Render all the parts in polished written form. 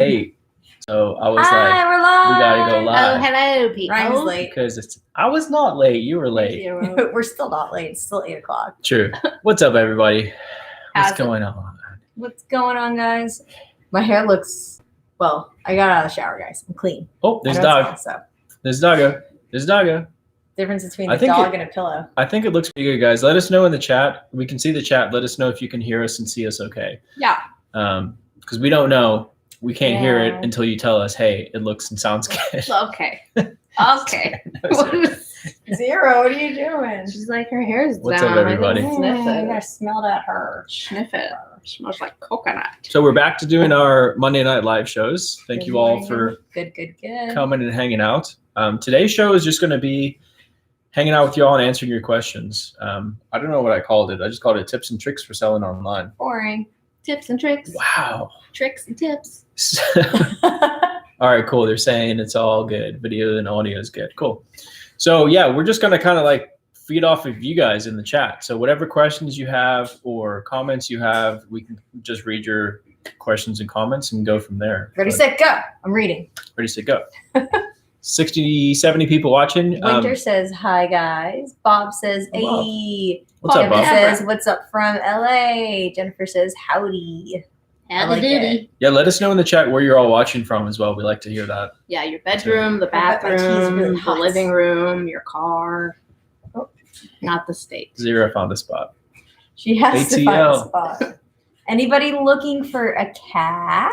8. So I was Hi, we're live. we gotta go live. Oh, hello, people. Ryan's late. Because I was not late. You were late. We're still not late. It's still 8 o'clock. True. What's up, everybody? How's What's going on? What's going on, guys? My hair looks, well, I got out of the shower, guys. I'm clean. Oh, there's I don't dog. smell, so. There's doggo. There's doggo. Difference between I the think dog and a pillow. I think it looks pretty good, guys. Let us know in the chat. We can see the chat. Let us know if you can hear us and see us okay. Yeah. Because we don't know. We can't hear it Yeah. until you tell us, hey, it looks and sounds good. Okay. Okay. Zero, what are you doing? She's like, her hair's What's down. up, everybody? I can sniff I gotta it. smell that her. Sniff it. Smells like coconut. So we're back to doing our Monday night live shows. Thank you all for Good. coming and hanging out. Today's show is just going to be hanging out with y'all and answering your questions. I don't know what I called it. I just called it tips and tricks for selling online. Boring. Tips and tricks. Wow. Tricks and tips. All right, cool. They're saying it's all good. Video and audio is good. Cool. So yeah, we're just going to kind of like feed off of you guys in the chat. So whatever questions you have or comments you have, we can just read your questions and comments and go from there. Ready, set, go. I'm reading. Ready, set, go. 60, 70 people watching. Winter says, hi, guys. Bob says, Bob. hey. What's up, Kevin Bob? says, what's up from LA? Jennifer says, howdy. I like it. Yeah, let us know in the chat where you're all watching from as well. We like to hear that. Yeah, your bedroom, the bet my tea's bathroom, really the hot. living room, your car. Oh, not the state. Zero found a spot. She has to find a ATL. spot. Anybody looking for a cat?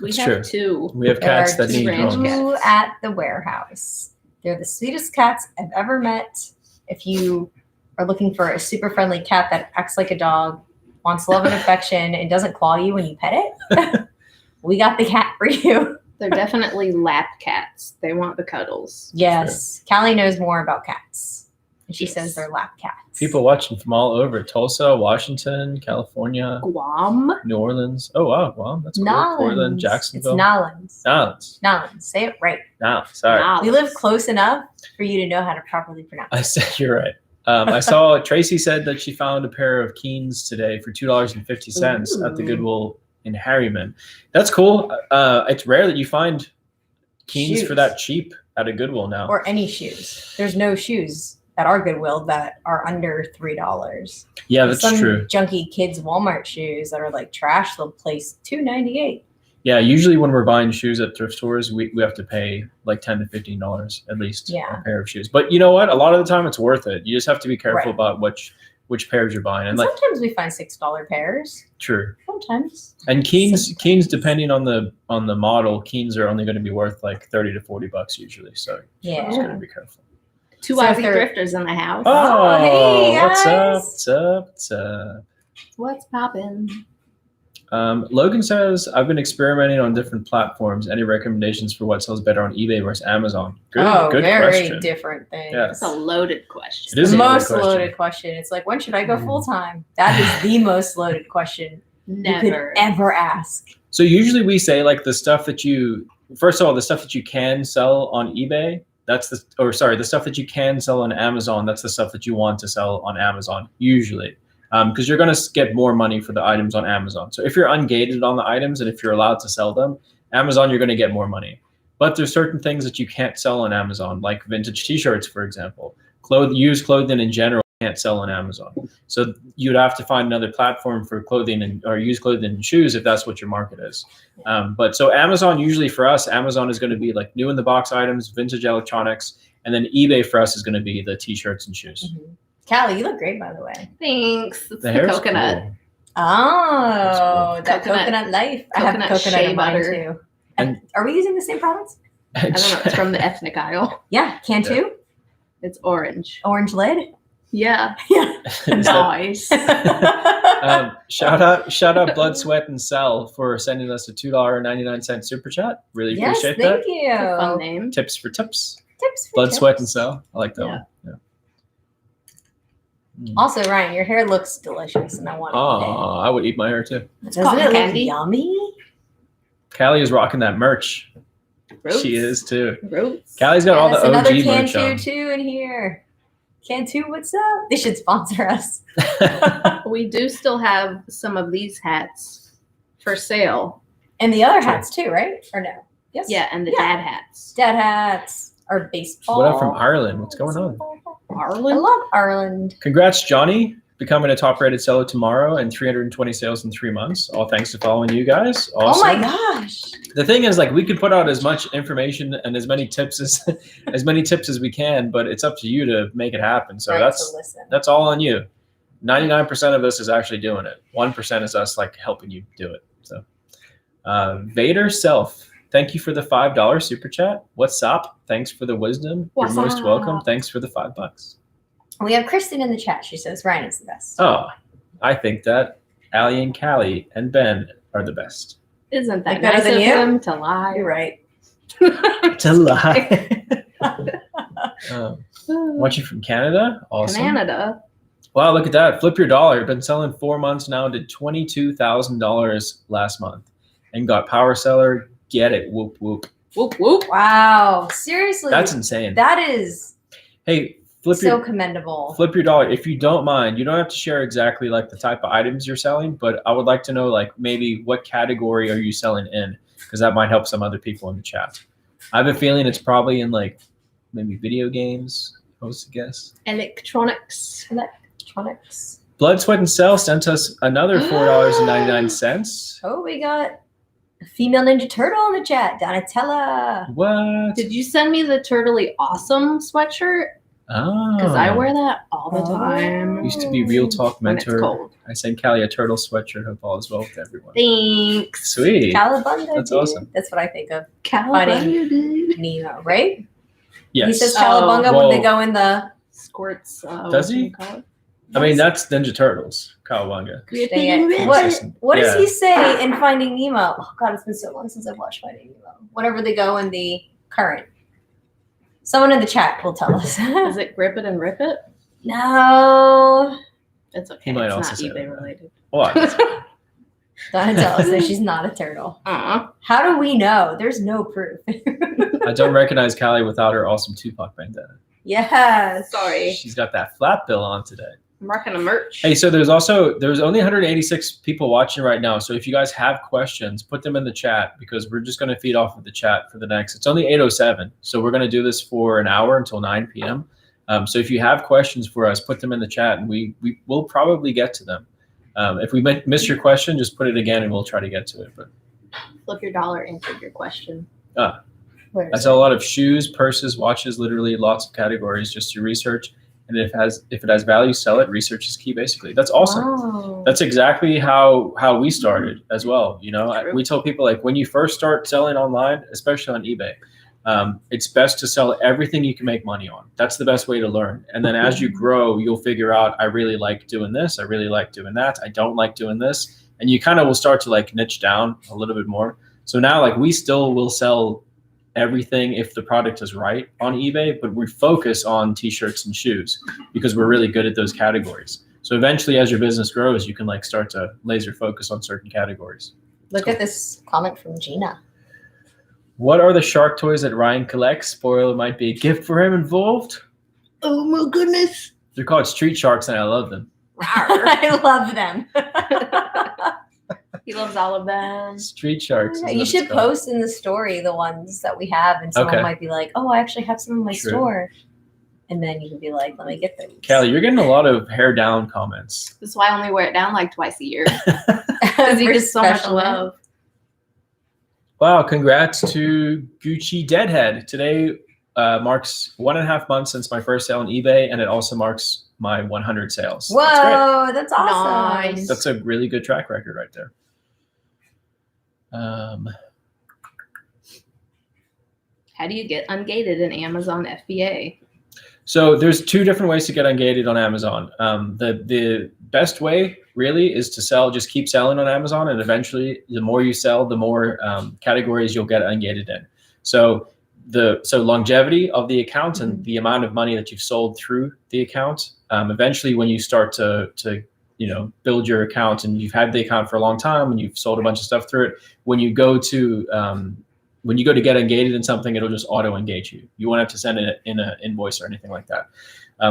We That's have true. 2. We have There cats are that need ranch homes. cats. two at the warehouse. They're the sweetest cats I've ever met. If you are looking for a super friendly cat that acts like a dog, wants love and affection, and doesn't claw you when you pet it, we got the cat for you. They're definitely lap cats. They want the cuddles. Yes. Callie knows more about cats. And she Yes. says they're lap cats. People watching from all over: Tulsa, Washington, California, Guam. New Orleans. Oh wow, Guam, that's cool. Nolans. Portland, It's Jacksonville. Nolans. Nolans. Nolans. Say it right. No, sorry. Nolans. We live close enough for you to know how to properly pronounce I it. said you're right. I saw Tracy said that she found a pair of Keens today for $2.50 at the Ooh. Goodwill in Harriman. That's cool. It's rare that you find Keens for Shoes. that cheap at a Goodwill now. Or any shoes. There's no shoes at our Goodwill that are under $3. Yeah, that's Some true. junky kids Walmart shoes that are like trash, they'll place $2.98. Yeah, usually when we're buying shoes at thrift stores, we have to pay like $10 to $15 at least Yeah. a pair of shoes. But you know what? A lot of the time it's worth it. You just have to be careful Right. about which pairs you're buying. And And like, sometimes we find $6 pairs. true. Sometimes. And Keens, depending on the model, Keens are only going to be worth like $30 to $40 usually. So you just Yeah. gotta be careful. 2 So Aussie if they're- thrifters in the house. Oh, hey, what's up? guys. What's up? What's up? What's poppin'? Logan says, I've been experimenting on different platforms. Any recommendations for what sells better on eBay versus Amazon? Good very question. different things. Yeah. That's a loaded question. It is The a loaded most question. loaded question. It's like, when should I go Mm. full time? That is the most loaded question you could Never. ever ask. So usually we say like the stuff that first of all, the stuff that you can sell on eBay, the stuff that you can sell on Amazon, that's the stuff that you want to sell on Amazon, usually. Because you're going to get more money for the items on Amazon. So if you're ungated on the items and if you're allowed to sell them, Amazon, you're going to get more money. But there's certain things that you can't sell on Amazon, like vintage t-shirts, for example. Used clothing in general can't sell on Amazon. So you'd have to find another platform for clothing or used clothing and shoes if that's what your market is. But so Amazon, usually for us, Amazon is going to be like new in the box items, vintage electronics, and then eBay for us is going to be the t-shirts and shoes. Mm-hmm. Callie, you look great, by the way. Thanks. It's The the hair's coconut. cool. Oh, that Coconut- coconut life. I have coconut coconut shea in mine butter. too. And- Are we using the same products? I don't know. It's from the ethnic aisle. Yeah, Cantu, It's orange. orange lid. Yeah. Yeah. Is that- Nice. shout out Blood, Sweat, and Sell for sending us a $2.99 super chat. Really Yes, appreciate thank that. you. Fun name. Tips for tips. Tips for Blood, tips. Sweat, and Sell. I like that Yeah. one. Yeah. Mm. Also, Ryan, your hair looks delicious, and I want Oh, I would eat my hair too. it. cotton Doesn't it look candy. yummy? Callie is rocking that merch. Roots. She is too. Roots. Callie's got all the Yes, another OG merch Cantu on. too in here. Cantu, what's up? They should sponsor us. We do still have some of these hats for sale. And the other Sure. hats too, right? Or no? Yes. Yeah, and the Yeah. dad hats. Dad hats or baseball. What up from Ireland? What's going on? I Ireland. love Ireland. Congrats, Johnny, becoming a top-rated seller tomorrow and 320 sales in 3 months. All thanks to following you guys. Awesome. Oh my gosh. The thing is, like, we could put out as much information and as many tips as we can, but it's up to you to make it happen. So Right, that's to listen. that's all on you. 99% of this is actually doing it. 1% is us like helping you do it. So Vader Self, thank you for the $5 super chat. What's up? Thanks for the wisdom. What's You're most up? welcome. Thanks for the $5. We have Kristen in the chat. She says Ryan is the best. Oh, I think that Allie and Callie and Ben are the best. Isn't that Like better nice than of you? him to lie? You're right. To lie. Watching from Canada. Awesome. Canada. Wow, look at that. Flip your dollar. Been selling 4 months now. Did $22,000 last month and got power seller. Get it. Whoop, whoop. Whoop whoop. Wow. Seriously. That's insane. That is Hey, flip so your commendable. flip your dollar. If you don't mind, you don't have to share exactly like the type of items you're selling, but I would like to know like maybe what category are you selling in? Because that might help some other people in the chat. I have a feeling it's probably in like maybe video games, I was to guess. Electronics. Electronics. Blood, Sweat, and Cell sent us another $4.99. Oh, we got a female Ninja Turtle in the chat. Donatella. What? Did you send me the Turtley Awesome sweatshirt? Oh. Because I wear that all the Oh. time. Used to be Real Talk when it's mentor. cold. I sent Callie a turtle sweatshirt. Hope all is well with everyone. Thanks. Sweet. Calabunga. That's dude. awesome. That's what I think of. California, dude. Nemo, right? Yes. He says Oh, Calabunga when they whoa. go in the. Squirts. Does what do he? you call it? I mean, that's Ninja Turtles. Cowabunga. Dang it. What does he say in Finding Nemo? Oh God, it's been so long since I've watched Finding Nemo. Whenever they go in the current. Someone in the chat will tell us. Is it Grip It and Rip It? No. It's okay. He might it's also not say eBay that. related. What? Donatella says she's not a turtle. How do we know? There's no proof. I don't recognize Callie without her awesome Tupac bandana. Yes. Sorry. She's got that flat bill on today. I'm rocking a merch. Hey, so there's only 186 people watching right now. So if you guys have questions, put them in the chat because we're just going to feed off of the chat for the next. It's only 8:07, so we're going to do this for an hour until 9 p.m. So if you have questions for us, put them in the chat, and we will probably get to them. If we miss your question, just put it again, and we'll try to get to it. But Flip your dollar, answered your question. I sell a lot of shoes, purses, watches, literally lots of categories just to research. And if it has value, sell it. Research is key, basically. That's awesome. Wow. That's exactly how we started as well. You know, True. we tell people like when you first start selling online, especially on eBay, it's best to sell everything you can make money on. That's the best way to learn. And then as you grow, you'll figure out, I really like doing this. I really like doing that. I don't like doing this. And you kind of will start to like niche down a little bit more. So now like we still will sell everything if the product is right on eBay, but we focus on t-shirts and shoes because we're really good at those categories. So eventually as your business grows, you can like start to laser focus on certain categories. Look at this comment from Gina. What are the shark toys that Ryan collects? Spoiler, might be a gift for him involved. Oh my goodness. They're called street sharks and I love them. I love them. He loves all of them. Street sharks. is You what should it's called. post in the story the ones that we have, and someone Okay. might be like, "Oh, I actually have some in my True. store," and then you can be like, "Let me get those." Callie, you're getting a lot of hair down comments. That's why I only wear it down like twice a year. Because he For gets so much special men. love. Wow, congrats to Gucci Deadhead. Today marks 1.5 months since my first sale on eBay, and it also marks my 100 sales. That's great. Whoa, that's awesome. Nice. That's a really good track record right there. How do you get ungated in Amazon FBA? So there's two different ways to get ungated on Amazon. The best way really is to sell, just keep selling on Amazon, and eventually the more you sell, the more categories you'll get ungated in. So longevity of the account and the amount of money that you've sold through the account. Eventually when you start to build your account and you've had the account for a long time and you've sold a bunch of stuff through it, when you go to when you go to get ungated in something, it'll just auto engage you. You won't have to send it in an invoice or anything like that.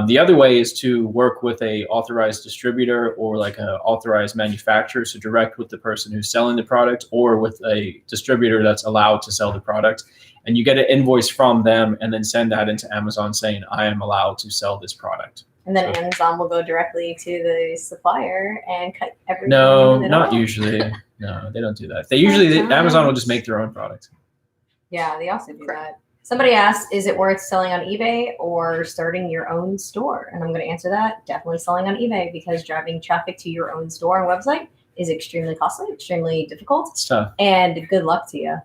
The other way is to work with a authorized distributor or like an authorized manufacturer, so direct with the person who's selling the product or with a distributor that's allowed to sell the product. And you get an invoice from them and then send that into Amazon saying, I am allowed to sell this product. And then Amazon will go directly to the supplier and cut everything. No, in the not middle. usually. No, they don't do that. They usually, Amazon will just make their own product. Yeah, they also do that. Somebody asked, is it worth selling on eBay or starting your own store? And I'm going to answer that. Definitely selling on eBay, because driving traffic to your own store and website is extremely costly, extremely difficult. It's tough. And good luck to you.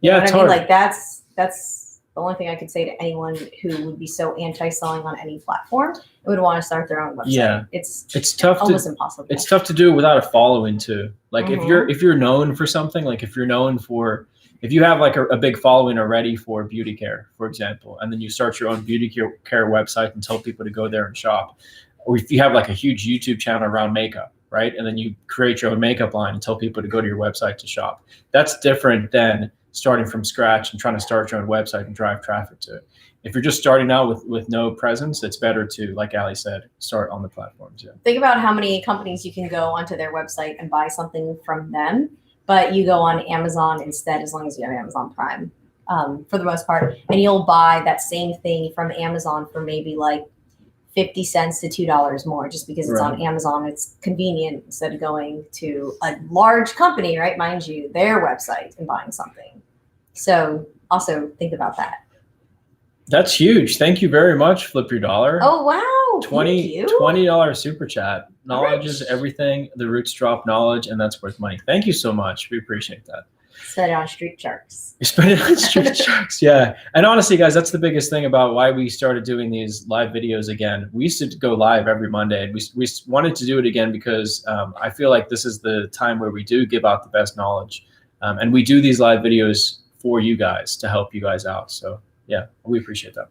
Yeah, it's hard. Like that's the only thing I could say to anyone who would be so anti-selling on any platform and would want to start their own website. Yeah, it's tough. Almost impossible. It's tough to do without a following too. Like if you're known for something, like if you have like a big following already for beauty care, for example, and then you start your own beauty care website and tell people to go there and shop, or if you have like a huge YouTube channel around makeup, right, and then you create your own makeup line and tell people to go to your website to shop. That's different than starting from scratch and trying to start your own website and drive traffic to it. If you're just starting out with no presence, it's better to, like Ali said, start on the platforms. Yeah. Think about how many companies you can go onto their website and buy something from them, but you go on Amazon instead, as long as you have Amazon Prime, for the most part, and you'll buy that same thing from Amazon for maybe like 50 cents to $2 more, just because it's on Amazon. It's convenient instead of going to a large company, right? Mind you, their website and buying something. So also think about that. That's huge. Thank you very much, Flip Your Dollar. Oh, wow. $20 super chat. Knowledge is everything. The Roots drop knowledge, and that's worth money. Thank you so much. We appreciate that. Spend it on Street Sharks. You spend it on Street Sharks, yeah. And honestly, guys, that's the biggest thing about why we started doing these live videos again. We used to go live every Monday, and we wanted to do it again because I feel like this is the time where we do give out the best knowledge. And we do these live videos for you guys to help you guys out. So yeah, we appreciate that.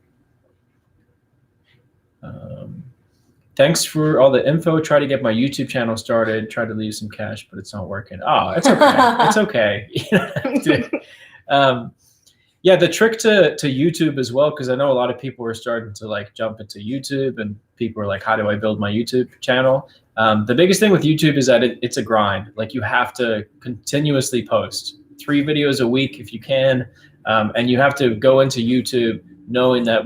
Thanks for all the info. Try to get my YouTube channel started. Try to leave some cash, but it's not working. Oh, it's okay. It's okay. Yeah, the trick to YouTube as well, because I know a lot of people are starting to like jump into YouTube, and people are like, how do I build my YouTube channel? The biggest thing with YouTube is that it's a grind. Like you have to continuously post 3 videos a week if you can. And you have to go into YouTube knowing that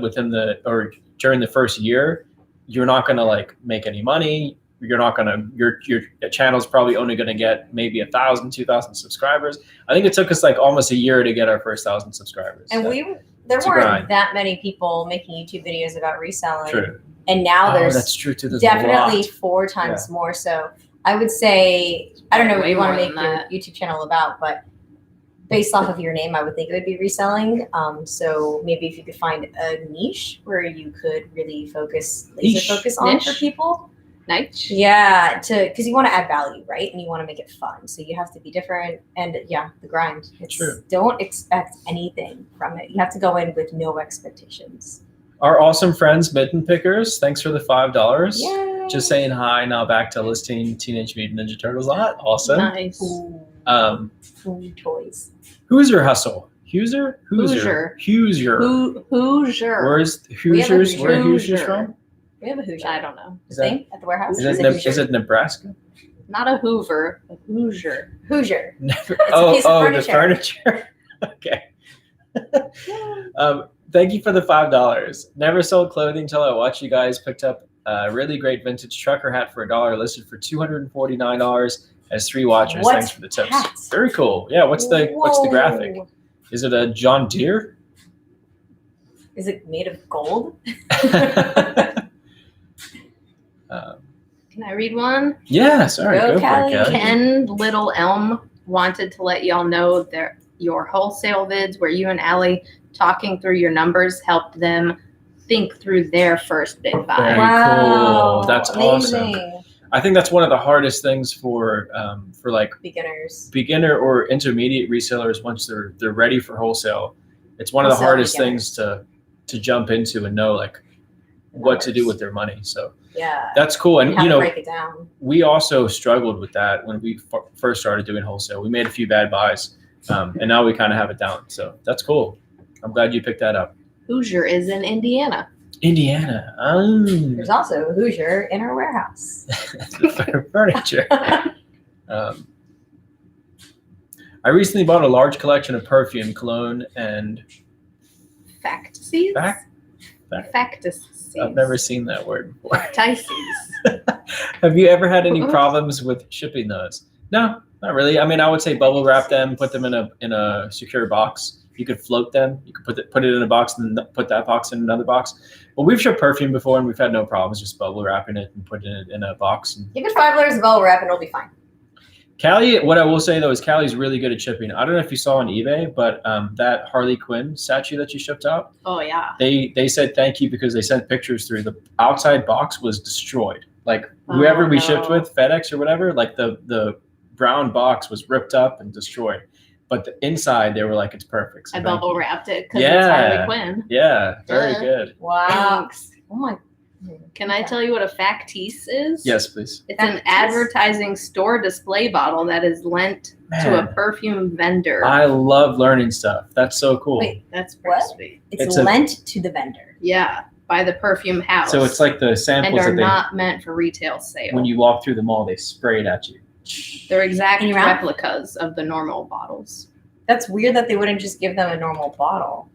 during the first year, you're not going to like make any money. You're not going to, your channel's probably only going to get maybe 1,000, 2,000 subscribers. I think it took us like almost a year to get our first 1,000 subscribers. And there weren't that many people making YouTube videos about reselling. True. And now there's that's true too. There's definitely 4 times more. So I would say, I don't know what you want to make your YouTube channel about, but based off of your name, I would think it would be reselling. So maybe if you could find a niche where you could really laser focus on for people. Niche. Yeah, because you want to add value, right? And you want to make it fun. So you have to be different. And yeah, the grind. True. Don't expect anything from it. You have to go in with no expectations. Our awesome friends, Mitten Pickers, thanks for the $5. Yay. Just saying hi. Now back to listing Teenage Mutant Ninja Turtles lot. Awesome. Nice. Toys. Hoosier Hustle. Hoosier. Hoosier. Where's Hoosiers? Where are Hoosiers from? We have a Hoosier. I don't know. Thing at the warehouse. Is it Nebraska? Not a Hoover, a Hoosier. Hoosier. The furniture. Okay. Thank you for the $5. Never sold clothing till I watched you guys. Picked up a really great vintage trucker hat for $1. Listed for $249. Has 3 watchers. Thanks for the tips. Hat? Very cool. Yeah. What's the graphic? Is it a John Deere? Is it made of gold? Can I read one? Yeah, sorry. Go for it, Kelly. Ken Little Elm wanted to let y'all know your wholesale vids where you and Allie talking through your numbers helped them think through their first big buy. Very cool. That's amazing. Awesome. I think that's one of the hardest things for like beginner or intermediate resellers once they're ready for wholesale. It's one of the hardest things to jump into and know like what to do with their money. So yeah, that's cool. And break it down. We also struggled with that when we first started doing wholesale. We made a few bad buys. And now we kind of have it down. So that's cool. I'm glad you picked that up. Hoosier is in Indiana. Indiana. There's also a Hoosier in our warehouse. Furniture. I recently bought a large collection of perfume, cologne, and Factices? Factices. I've never seen that word before. Factices. Have you ever had any problems with shipping those? No, not really. I mean, I would say bubble wrap them, put them in a secure box. You could float them. You could put it in a box and then put that box in another box. Well, we've shipped perfume before and we've had no problems just bubble wrapping it and putting it in a box. And Give it 5 layers of bubble wrap and it'll be fine. Callie, what I will say though is Callie's really good at shipping. I don't know if you saw on eBay, but that Harley Quinn statue that you shipped out, Oh, yeah. they said thank you because they sent pictures through. The outside box was destroyed. Like whoever we shipped with, FedEx or whatever, like the brown box was ripped up and destroyed. But the inside, they were like, it's perfect. So I bubble wrapped it because it's Harley Quinn. Yeah, very good. Wow. Thanks. Oh my. Can I tell you what a factice is? Yes, please. It's an advertising store display bottle that is lent to a perfume vendor. I love learning stuff. That's so cool. Wait, That's pretty what? sweet. It's lent to the vendor. Yeah, by the perfume house. So it's like the and samples are that not meant for retail sale. when you walk through the mall, they spray it at you. They're exact In your mouth? replicas of the normal bottles. That's weird that they wouldn't just give them a normal bottle.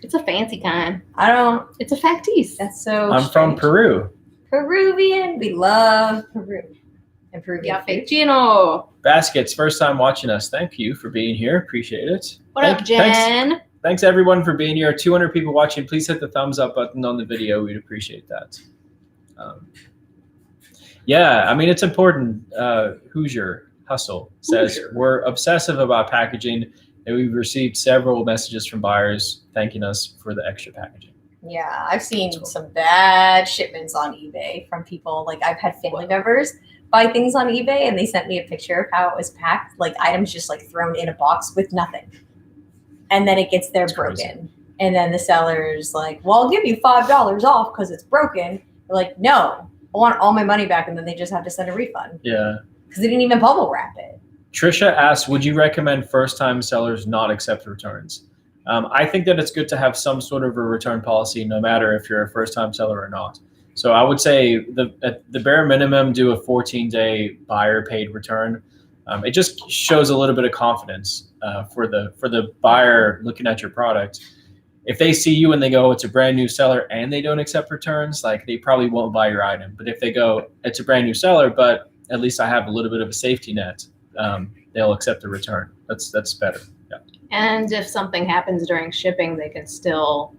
It's a fancy kind. I don't. It's a factice. That's so. I'm from strange. Peru. Peruvian. We love Peru. And Peruvian food. Cappuccino. Baskets, first time watching us. Thank you for being here. Appreciate it. What up, Jen? Thanks everyone for being here. 200 people watching. Please hit the thumbs up button on the video. We'd appreciate that. Yeah, I mean, it's important. Hoosier Hustle says, Hoosier. we're obsessive about packaging, and we've received several messages from buyers thanking us for the extra packaging. Yeah, I've seen some bad shipments on eBay from people. Like I've had family members buy things on eBay and they sent me a picture of how it was packed, like items just like thrown in a box with nothing. And then it gets there That's broken. crazy. And then the seller's like, well, I'll give you $5 off because it's broken. They're like, no, I want all my money back. And then they just have to send a refund Yeah. because they didn't even bubble wrap it. Trisha asks, would you recommend first-time sellers not accept returns? I think that it's good to have some sort of a return policy, no matter if you're a first-time seller or not. So I would say at the bare minimum, do a 14-day buyer-paid return. It just shows a little bit of confidence for the buyer looking at your product. If they see you and they go, it's a brand new seller and they don't accept returns, like they probably won't buy your item. But if they go, it's a brand new seller, but at least I have a little bit of a safety net, they'll accept the return. That's better. Yeah. And if something happens during shipping, they can still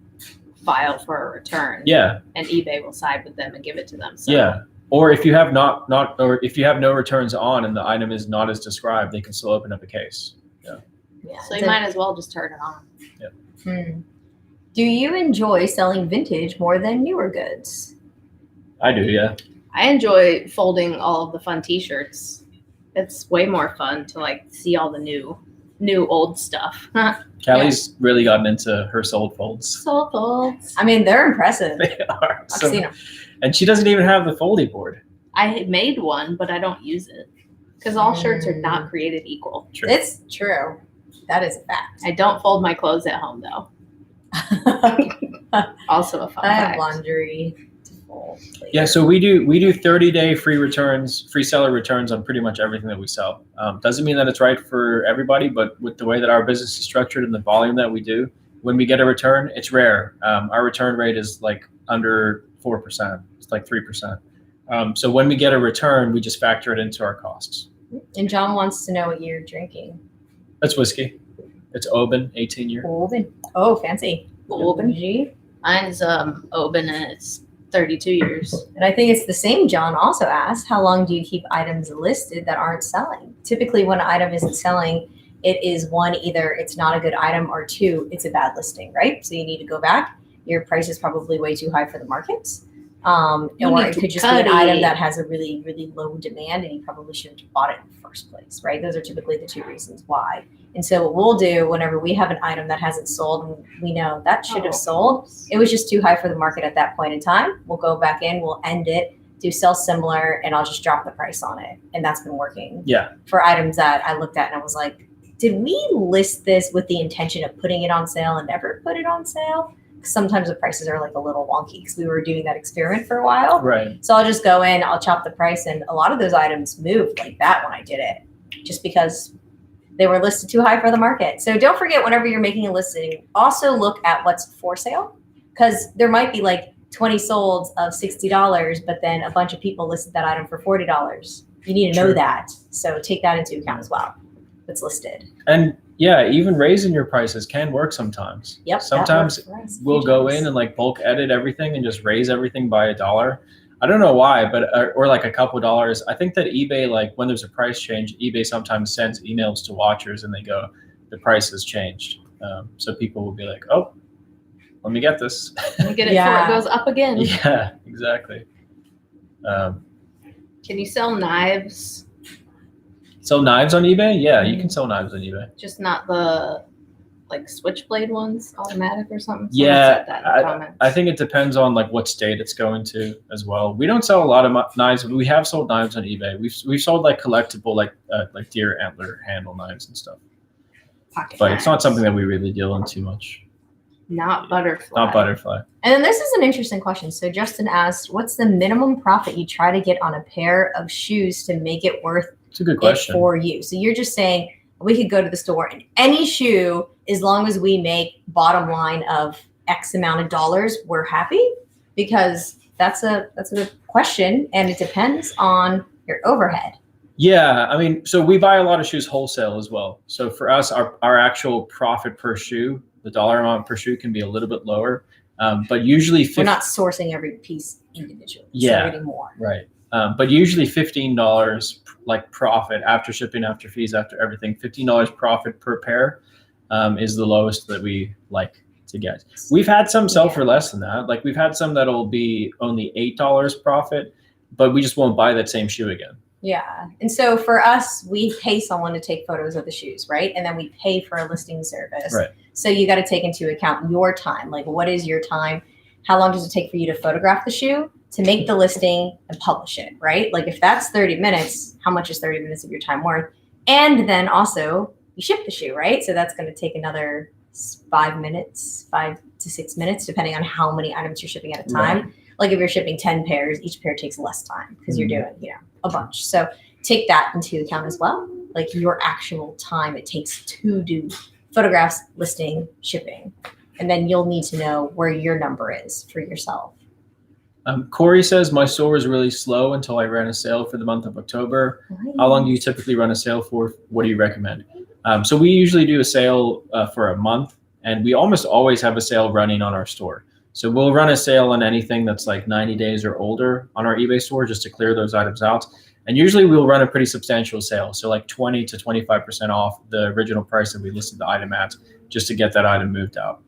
file for a return. Yeah. And eBay will side with them and give it to them. So. Yeah. Or if you have or if you have no returns on and the item is not as described, they can still open up a case. Yeah. So you might as well just turn it on. Do you enjoy selling vintage more than newer goods? I do, yeah. I enjoy folding all of the fun t-shirts. It's way more fun to like see all the new old stuff. Callie's really gotten into her sold folds. Sold folds. I mean, they're impressive. They are. I've seen them. And she doesn't even have the folding board. I made one, but I don't use it because all shirts are not created equal. True. It's true. That is a fact. I don't fold my clothes at home though. Also a fun I have fact. laundry to fold. Yeah, so we do 30-day free seller returns on pretty much everything that we sell. Doesn't mean that it's right for everybody, but with the way that our business is structured and the volume that we do, when we get a return, it's rare. Our return rate is like under 4%. It's like 3%. So when we get a return, we just factor it into our costs. And John wants to know what you're drinking. That's whiskey. It's Oban, 18 year. Oban. Oh, fancy. Oban. Bougie. Mine's Oban and it's 32 years. And I think it's the same. John also asked, how long do you keep items listed that aren't selling? Typically, when an item isn't selling, it is one, either it's not a good item, or two, it's a bad listing, right? So you need to go back. Your price is probably way too high for the market. Or it could just be an item that has a really, really low demand and you probably shouldn't have bought it in the first place, right? Those are typically the two reasons why. And so what we'll do whenever we have an item that hasn't sold and we know that should have sold, it was just too high for the market at that point in time. We'll go back in, we'll end it, do sell similar, and I'll just drop the price on it. And that's been working. Yeah. For items that I looked at and I was like, did we list this with the intention of putting it on sale and never put it on sale? Sometimes the prices are like a little wonky because we were doing that experiment for a while. Right. So I'll just go in, I'll chop the price, and a lot of those items moved like that when I did it, just because they were listed too high for the market. So don't forget, whenever you're making a listing, also look at what's for sale, because there might be like 20 solds of $60, but then a bunch of people listed that item for $40. You need to know that. So take that into account as well. It's listed. And yeah, even raising your prices can work sometimes. Yep. Sometimes we'll go in and like bulk edit everything and just raise everything by $1. I don't know why, but or like a couple dollars. I think that eBay, like when there's a price change, eBay sometimes sends emails to watchers and they go, the price has changed. So people will be like, oh, let me get this. Let me get it before it goes up again. Yeah, exactly. Can you sell knives? Sell knives on eBay? Yeah, you can sell knives on eBay. Just not the like switchblade ones, automatic or something? Yeah, I think it depends on like what state it's going to as well. We don't sell a lot of knives, but we have sold knives on eBay. We've sold like collectible like deer antler handle knives and stuff. But it's not something that we really deal in too much. Not butterfly. Not butterfly. And then this is an interesting question. So Justin asked, what's the minimum profit you try to get on a pair of shoes to make it worth it's a good question for you? So you're just saying we could go to the store and any shoe, as long as we make bottom line of X amount of dollars, we're happy? Because that's a good question, and it depends on your overhead. Yeah, I mean, so we buy a lot of shoes wholesale as well. So for us, our actual profit per shoe, the dollar amount per shoe can be a little bit lower, but usually we're not sourcing every piece individually. Yeah, so anymore. Right. But usually $15 like profit after shipping, after fees, after everything. $15 profit per pair is the lowest that we like to get. We've had some sell for less than that. Like we've had some that'll be only $8 profit, but we just won't buy that same shoe again. Yeah. And so for us, we pay someone to take photos of the shoes, right? And then we pay for a listing service. Right. So you got to take into account your time. Like, what is your time? How long does it take for you to photograph the shoe, to make the listing and publish it, right? Like if that's 30 minutes, how much is 30 minutes of your time worth? And then also you ship the shoe, right? So that's going to take another 5 to 6 minutes, depending on how many items you're shipping at a time. Right. Like if you're shipping 10 pairs, each pair takes less time because you're doing, a bunch. So take that into account as well. Like your actual time it takes to do photographs, listing, shipping. And then you'll need to know where your number is for yourself. Corey says, my store was really slow until I ran a sale for the month of October. Right. How long do you typically run a sale for? What do you recommend? So we usually do a sale for a month, and we almost always have a sale running on our store. So we'll run a sale on anything that's like 90 days or older on our eBay store just to clear those items out. And usually we'll run a pretty substantial sale. So like 20 to 25% off the original price that we listed the item at, just to get that item moved out.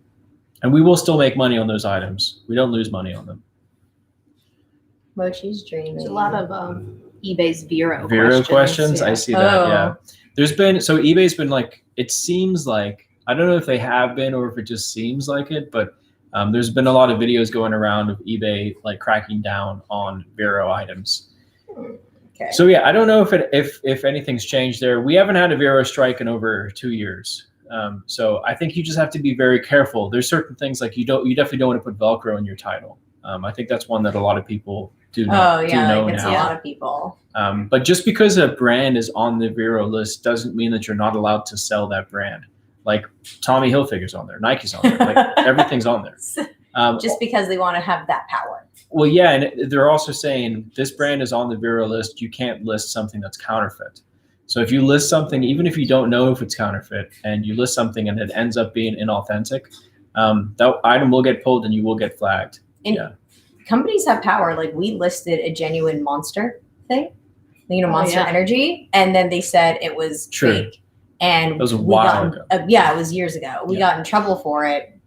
And we will still make money on those items. We don't lose money on them. Mochi's dreaming. There's a lot of eBay's Vero questions. Yeah. I see that. Yeah. There's been, so eBay's been like, it seems like, I don't know if they have been or if it just seems like it, but there's been a lot of videos going around of eBay like cracking down on Vero items. Okay. So yeah, I don't know if anything's changed there. We haven't had a Vero strike in over 2 years. So I think you just have to be very careful. There's certain things like you definitely don't want to put Velcro in your title. I think that's one that a lot of people do know. Oh yeah, like it's a lot of people. But just because a brand is on the Vero list doesn't mean that you're not allowed to sell that brand. Like Tommy Hilfiger's on there, Nike's on there, like everything's on there. Just because they want to have that power. Well, yeah, and they're also saying this brand is on the Vero list. You can't list something that's counterfeit. So if you list something, even if you don't know if it's counterfeit, and you list something and it ends up being inauthentic, that item will get pulled and you will get flagged. And companies have power. Like we listed a genuine Monster thing, Monster Energy, and then they said it was fake. And it was a while ago. It was years ago. We got in trouble for it,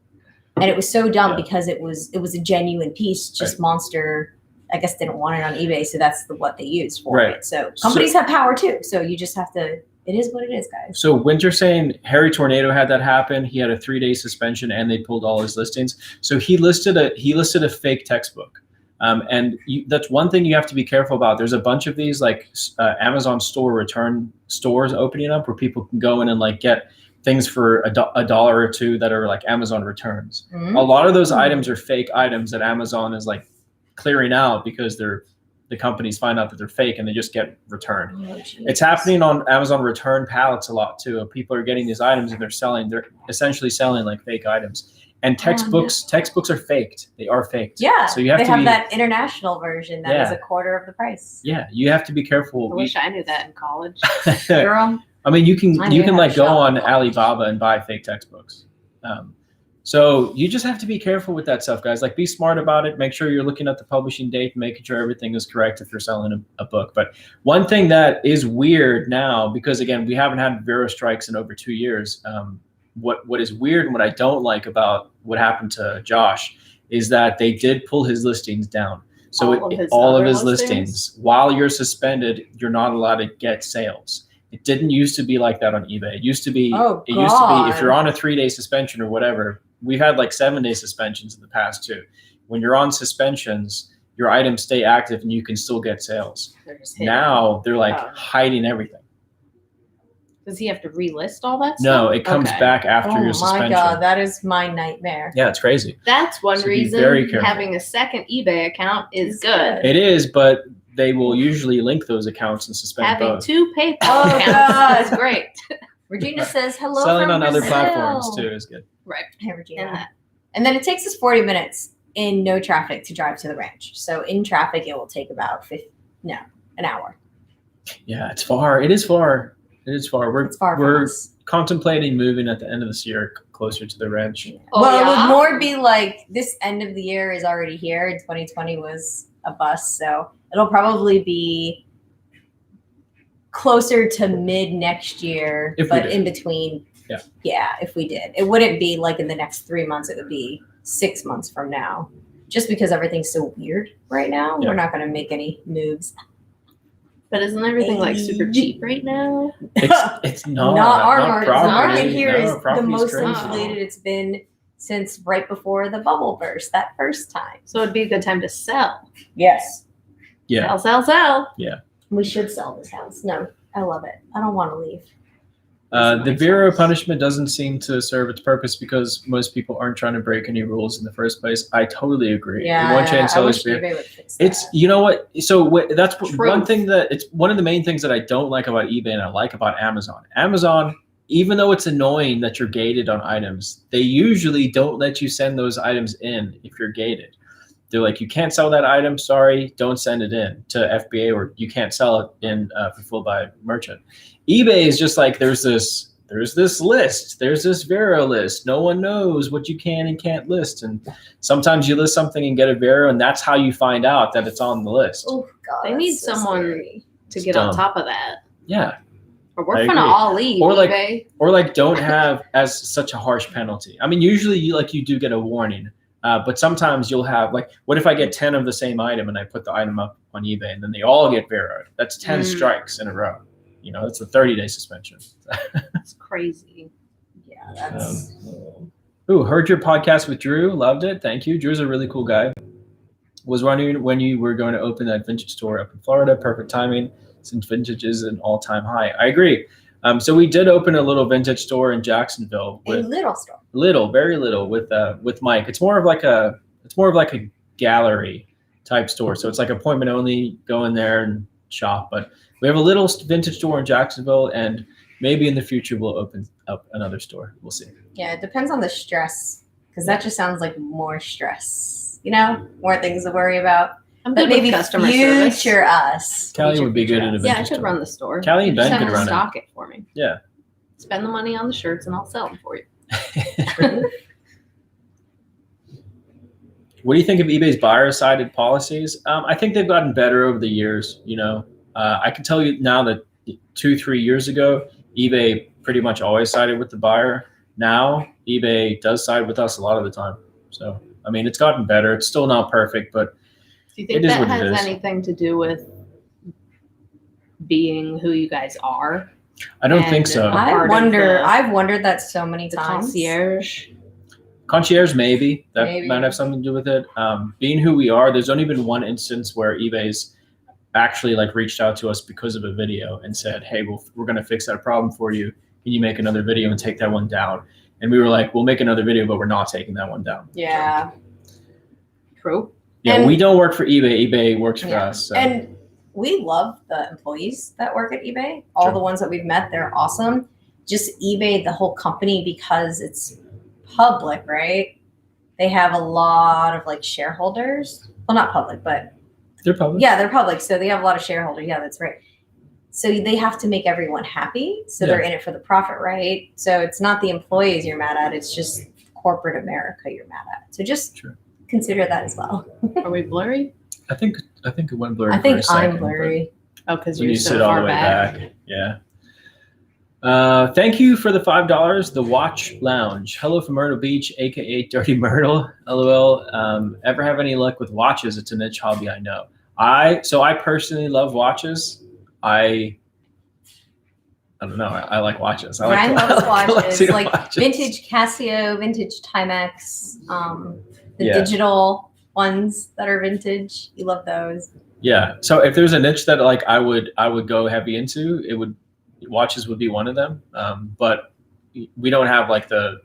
and it was so dumb because it was a genuine piece. Just Monster, I guess, didn't want it on eBay, so that's what they used for it. So companies have power too. So you just have to. It is what it is, guys. So Winter's saying Harry Tornado had that happen. He had a 3-day suspension, and they pulled all his listings. So he listed a fake textbook. And that's one thing you have to be careful about. There's a bunch of these like Amazon store return stores opening up where people can go in and like get things for a dollar or two that are like Amazon returns. Mm-hmm. A lot of those items are fake items that Amazon is like clearing out because the companies find out that they're fake and they just get returned. Oh, it's happening on Amazon return pallets a lot too. People are getting these items and they're essentially selling like fake items. And textbooks are faked. They are faked. Yeah. So you have they to have be, that international version that is a quarter of the price. Yeah, you have to be careful. I wish I knew that in college. Girl. I mean, you can like go on shop. Alibaba and buy fake textbooks. So you just have to be careful with that stuff, guys. Like, be smart about it. Make sure you're looking at the publishing date and making sure everything is correct if you're selling a book. But one thing that is weird now, because again, we haven't had Vero strikes in over 2 years. What is weird and what I don't like about what happened to Josh is that they did pull his listings down. So all of his listings, while you're suspended, you're not allowed to get sales. It didn't used to be like that on eBay. It used to be, if you're on a 3-day suspension or whatever, we've had like 7-day suspensions in the past too. When you're on suspensions, your items stay active and you can still get sales. Now they're like hiding everything. Does he have to relist all that stuff? No, it comes back after your suspension. Oh my God, that is my nightmare. Yeah, it's crazy. That's one So be reason very careful. having a second eBay account is good. It is, but they will usually link those accounts and suspend Having both. 2 PayPal Oh, accounts God. is great. Regina says hello Selling from on other Brazil. platforms too is good. Right. Hey, Regina. And that. And then it takes us 40 minutes in no traffic to drive to the ranch. So in traffic, it will take about an hour. Yeah, it's far. It is far. It is far. It's far from We're us. contemplating moving at the end of this year closer to the ranch. Oh, Well, it yeah? would more be like this end of the year is already here. And 2020 was a bust. So it'll probably be closer to mid next year, If we but did. in between. Yeah. Yeah, if we did. It wouldn't be like in the next 3 months. It would be 6 months from now. Just because everything's so weird right now, Yeah. we're not going to make any moves. But isn't everything like super cheap right now? It's not our market. The property. market here No, is the property's most crazy. inflated it's been since right before the bubble burst, that first time. So it'd be a good time to sell. Yes. Yeah. Sell. We should sell this house. No, I love it. I don't want to leave. The Vero punishment doesn't seem to serve its purpose because most people aren't trying to break any rules in the first place. I totally agree. Yeah, The one chain I sellers wish Vero- eBay would fix that. It's, you know what? So that's Truth. one thing that it's one of the main things that I don't like about eBay and I like about Amazon. Amazon, even though it's annoying that you're gated on items, they usually don't let you send those items in if you're gated. They're like, you can't sell that item. Sorry, don't send it in to FBA, or you can't sell it in fulfilled by merchant. eBay is just like, there's this list, there's this Vero list. No one knows what you can and can't list. And sometimes you list something and get a Vero, and that's how you find out that it's on the list. Oh God, They that's need so someone scary. to get dumb. on top of that. Yeah. Or we're I gonna agree. all leave Or like- eBay. Or like don't have as such a harsh penalty. I mean, usually you do get a warning, but sometimes you'll have like, what if I get 10 of the same item and I put the item up on eBay and then they all get Veroed? That's 10 strikes in a row. You know, it's a 30-day suspension. That's crazy. Yeah, that's Ooh, heard your podcast with Drew. Loved it. Thank you. Drew's a really cool guy. Was wondering when you were going to open that vintage store up in Florida. Perfect timing since vintage is an all-time high. I agree. So we did open a little vintage store in Jacksonville a with little store. very little with Mike. It's more of like a gallery type store. So it's like appointment only. Go in there and shop. But we have a little vintage store in Jacksonville, and maybe in the future we'll open up another store. We'll see. Yeah, it depends on the stress, because that just sounds like more stress. You know, more things to worry about. I'm But good maybe with customer service. future us. Callie Future would be good at a us. Yeah, I vintage could store. run the store. Callie and You Ben just could have to run it. stock it for me. Yeah. Spend the money on the shirts and I'll sell them for you. What do you think of eBay's buyer-sided policies? I think they've gotten better over the years. You know, I can tell you now that 2-3 years ago, eBay pretty much always sided with the buyer. Now, eBay does side with us a lot of the time. So, I mean, it's gotten better. It's still not perfect, but Do you think It is that what it has is. anything to do with being who you guys are? I don't think And so. part of I've the- wondered that so many The times. concierge. Concierge, maybe that Maybe. might have something to do with it. Being who we are, there's only been one instance where eBay's actually like reached out to us because of a video and said, "Hey, we're going to fix that problem for you. Can you make another video and take that one down?" And we were like, "We'll make another video, but we're not taking that one down." Yeah. True. Yeah, And- we don't work for eBay. eBay works for Yeah. us. So. And we love the employees that work at eBay. All Sure. the ones that we've met, they're awesome. Just eBay, the whole company, because it's public, right? They have a lot of like shareholders. Well, not public, but They're public. yeah, they're public. So they have a lot of shareholders. Yeah, that's right. So they have to make everyone happy. So they're in it for the profit, right? So it's not the employees you're mad at. It's just corporate America you're mad at. So just True. consider that as well. Are we blurry? I think it went blurry. I think for a second, I'm blurry. Oh, because When you're you so sit all far the way back. back. Yeah. Thank you for the $5. The Watch Lounge. Hello from Myrtle Beach, aka Dirty Myrtle. LOL. Ever have any luck with watches? It's a niche hobby, I know. I personally love watches. I don't know. I like watches. I Ryan like, loves I watches, collecting like watches. vintage Casio, vintage Timex, the Yeah. digital ones that are vintage. You love those. Yeah. So if there's a niche that like I would go heavy into, watches would be one of them. But we don't have like the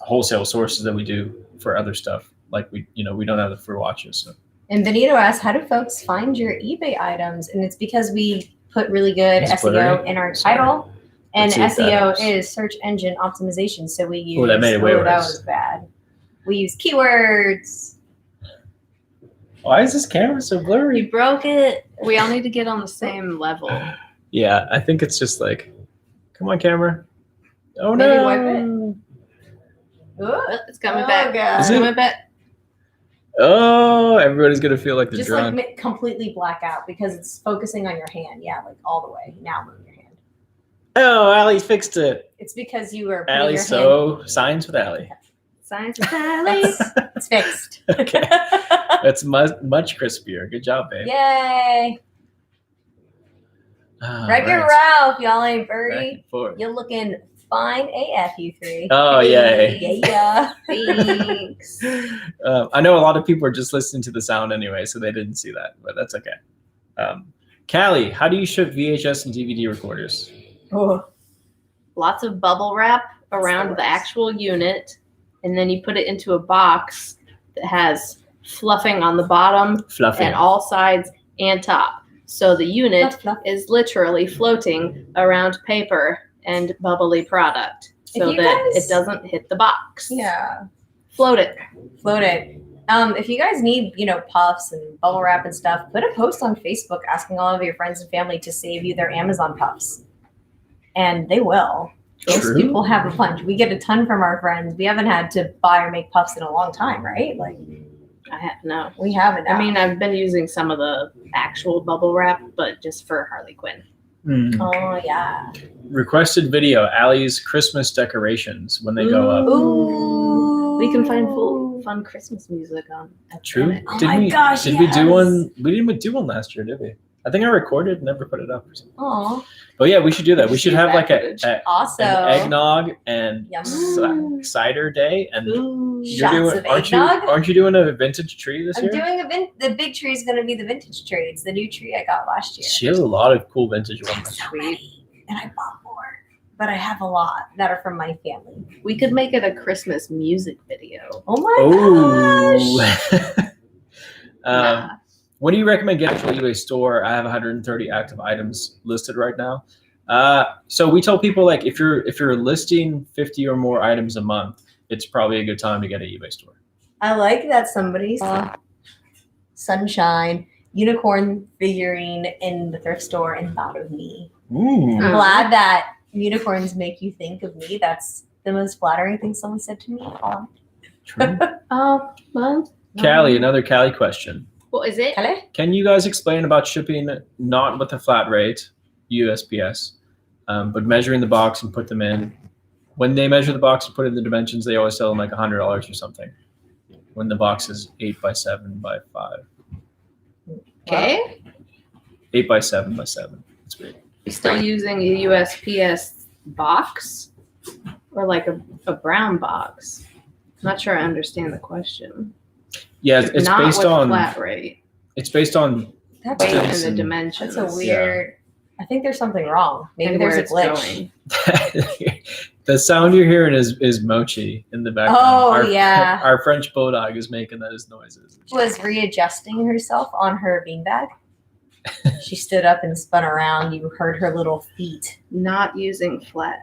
wholesale sources that we do for other stuff. Like we don't have it for watches. So. And Benito asks, how do folks find your eBay items? And it's because we put really good It's SEO blurry. in our title. And Let's see if that SEO helps. is search engine optimization. So we use, Oh, that made it way that worse. was bad. We use keywords. Why is this camera so blurry? You broke it. We all need to get on the same level. Yeah, I think it's just like, come on, camera. Oh Maybe no. wipe it. Ooh. Oh, it's coming Oh, back. God. It's Is it? coming back. Oh, everybody's gonna feel like they're Just drunk. like completely black out because it's focusing on your hand. Yeah, like all the way. Now move your hand. Oh, Allie fixed it. It's because you were putting Allie, your hand. so science with Allie. Science with Ally. It's fixed. Okay. That's much crispier. Good job, babe. Yay. All Wreck-It right. Ralph, y'all ain't Back birdie. and forth. You're looking fine AF, you three. Oh, yay. Yeah. Thanks. I know a lot of people are just listening to the sound anyway, so they didn't see that, but that's okay. Callie, how do you ship VHS and DVD recorders? Oh, Lots of bubble wrap around the actual unit, and then you put it into a box that has fluffing on the bottom Fluffy. and all sides and top. So the unit fluff, fluff. is literally floating around paper and bubbly product so If you that guys- it doesn't hit the box. Yeah. Float it. Float it. If you guys need, puffs and bubble wrap and stuff, put a post on Facebook asking all of your friends and family to save you their Amazon puffs. And they will. Those True. people have a bunch. We get a ton from our friends. We haven't had to buy or make puffs in a long time, right? Like, I have no. we haven't. Now. I mean, I've been using some of the actual bubble wrap, but just for Harley Quinn. Oh, yeah. Requested video, Allie's Christmas decorations when they go up. Ooh. We can find fun Christmas music on. True. Oh my gosh, Did we do yes. one? We didn't do one last year, did we? I think I recorded, never put it up. Oh, But yeah, we should do that. We We should should have use like that an also. eggnog and Yum. cider day. And Ooh. you're Shots doing, of aren't eggnog? you doing a vintage tree this I'm year? doing the big tree is going to be the vintage tree. It's the new tree I got last year. She has a lot of cool vintage ones. So many. And I bought more. But I have a lot that are from my family. We could make it a Christmas music video. Oh my gosh. Oh. What do you recommend getting from eBay store? I have 130 active items listed right now. So we tell people like if you're listing 50 or more items a month, it's probably a good time to get an eBay store. I like that somebody saw sunshine unicorn figurine in the thrift store and thought of me. Ooh. I'm glad that unicorns make you think of me. That's the most flattering thing someone said to me. Oh. True. Oh, well. Callie, another Callie question. What is it? Hello? Can you guys explain about shipping not with a flat rate, USPS, but measuring the box and put them in? When they measure the box and put in the dimensions, they always sell them like $100 or something. When the box is 8 by 7 by 5. Okay. 8 by 7 by 7. It's big. You still using a USPS box or like a brown box? Not sure I understand the question. Yeah, it's Not based with on flat rate. it's based on That's Weight weird. and the and- dimensions. That's a weird. I think there's something wrong. Maybe and there's where a it's glitch. going. the sound you're hearing is Mochi in the background. Oh, yeah. Our French bulldog is making those noises. She was readjusting herself on her beanbag. She stood up and spun around. You heard her little feet. Not using flat.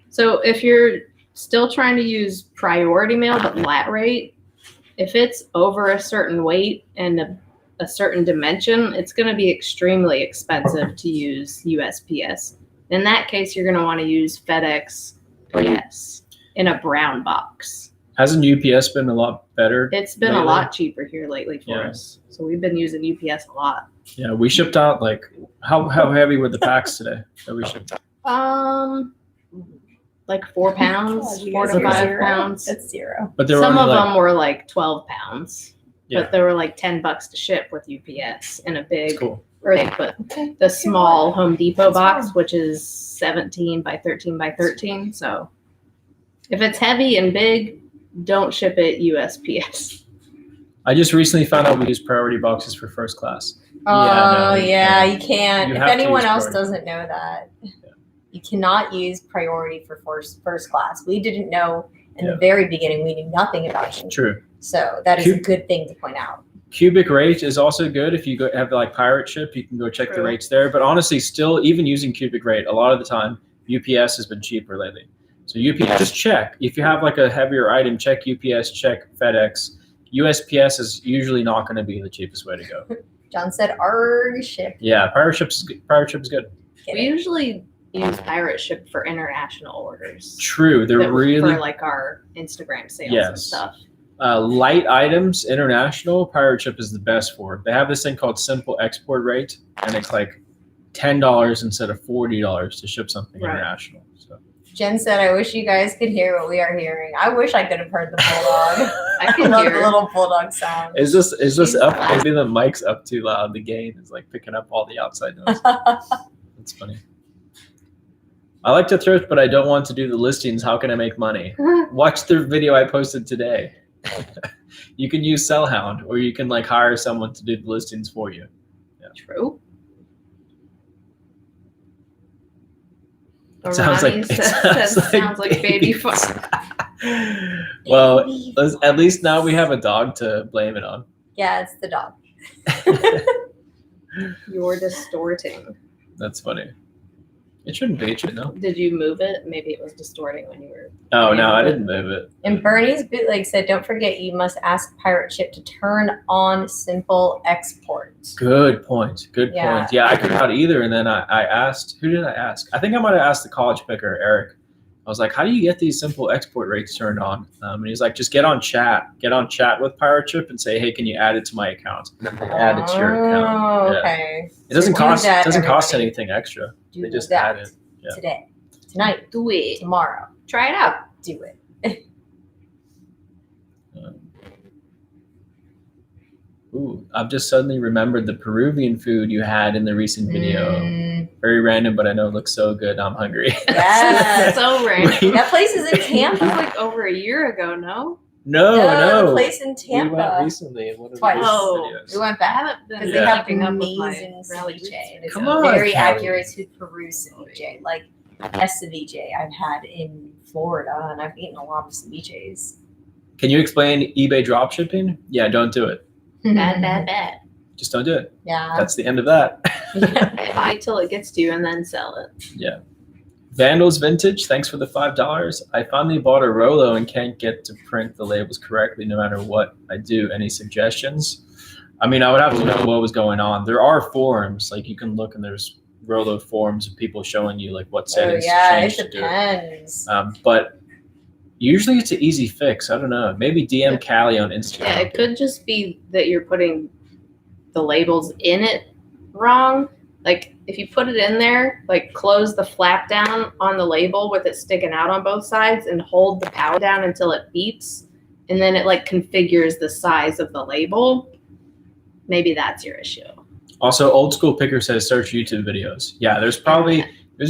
So if you're still trying to use priority mail but flat rate, if it's over a certain weight and a certain dimension, it's going to be extremely expensive to use USPS. In that case, you're going to want to use FedEx PS in a brown box. Hasn't UPS been a lot better? It's been Lately? a lot cheaper here lately for Yeah. us. So we've been using UPS a lot. Yeah, we shipped out like how heavy were the packs today that we shipped out? Like 4 pounds, Oh, you 4 guys to are 5 zero? pounds. That's 0. But they were Some only of like, them were like 12 pounds, Yeah. but they were like $10 to ship with UPS in a big, it's cool. or they put Okay. the small Home Depot That's box, fine. which is 17 by 13 by 13. So if it's heavy and big, don't ship it USPS. I just recently found out we use priority boxes for first class. Oh, no, yeah, no. you can't. You If have to anyone use else priority. doesn't know that, you cannot use priority for first class. We didn't know in Yeah. the very beginning. We knew nothing about it. True. So that is a good thing to point out. Cubic rate is also good. If you go have like pirate ship, you can go check the True. rates there. But honestly, still, even using cubic rate, a lot of the time, UPS has been cheaper lately. So UPS, just check. If you have like a heavier item, check UPS, check FedEx. USPS is usually not going to be the cheapest way to go. John said, "Arg ship." Yeah, pirate ship is good. Get We it. usually use pirate ship for international orders. True, they're That- really for like our Instagram sales and Yes. stuff. light items. International pirate ship is the best for. They have this thing called simple export rate, and it's like $10 instead of $40 to ship something Right. international. So. Jen said, "I wish you guys could hear what we are hearing. I wish I could have heard the bulldog. I I can love hear. the little bulldog sound." Is this She's up? fine. Maybe the mic's up too loud. The gain is like picking up all the outside noise. That's funny. I like to thrift, but I don't want to do the listings. How can I make money? Watch the video I posted today. You can use Sellhound, or you can like hire someone to do the listings for you. True. Sounds like Ronnie sounds like baby fuck. Well, at least now we have a dog to blame it on. Yeah, it's the dog. You're distorting. That's funny. It shouldn't be, should it? No. Did you move it? Maybe it was distorting when you were. Oh no, I didn't move it. And Bernie's bootleg said, "Don't forget, you must ask Pirate Ship to turn on simple export." Good point. Good Yeah. point. Yeah, I could not either. And then I asked, who did I ask? I think I might have asked the college picker, Eric. I was like, how do you get these simple export rates turned on? And he's like, just get on chat with Pirate Ship and say, hey, can you add it to my account? And then they add it to your account. Oh, Yeah. okay. It doesn't So do cost. that, It doesn't cost everybody. anything extra. Do They just that add it. Yeah. today, tonight, Do it. tomorrow. Try it out. Do it. Ooh, I've just suddenly remembered the Peruvian food you had in the recent video. Mm, Very random, but I know it looks so good. I'm hungry. yes. So random. That place is in That was Tampa. like over a year ago, no? No. The place in We went Tampa. recently in one of the Twice. recent Oh. videos. We went I back haven't been because Yeah. they have keeping up with my amazing Ralli ceviche. Roots And it's Come a on, very Callie. accurate to Peru ceviche, like best ceviche I've had in Florida, and I've eaten a lot of ceviches. Can you explain eBay dropshipping? Yeah, don't do it. Bad, bad, bad. Just don't do it. Yeah. That's the end of that. Buy till it gets to you and then sell it. Vandals Vintage, thanks for the $5. I finally bought a Rolo and can't get to print the labels correctly no matter what I do. Any suggestions? I mean, I would have to know what was going on. There are forums, like you can look and there's Rolo forums of people showing you like what Oh settings yeah, to it change to do it. depends. But usually it's an easy fix. I don't know. Maybe DM Callie on Instagram. Yeah, it could just be that you're putting the labels in it wrong. Like if you put it in there, like close the flap down on the label with it sticking out on both sides and hold the power down until it beeps. And then it like configures the size of the label. Maybe that's your issue. Also, Old School Picker says search YouTube videos. Yeah, there's a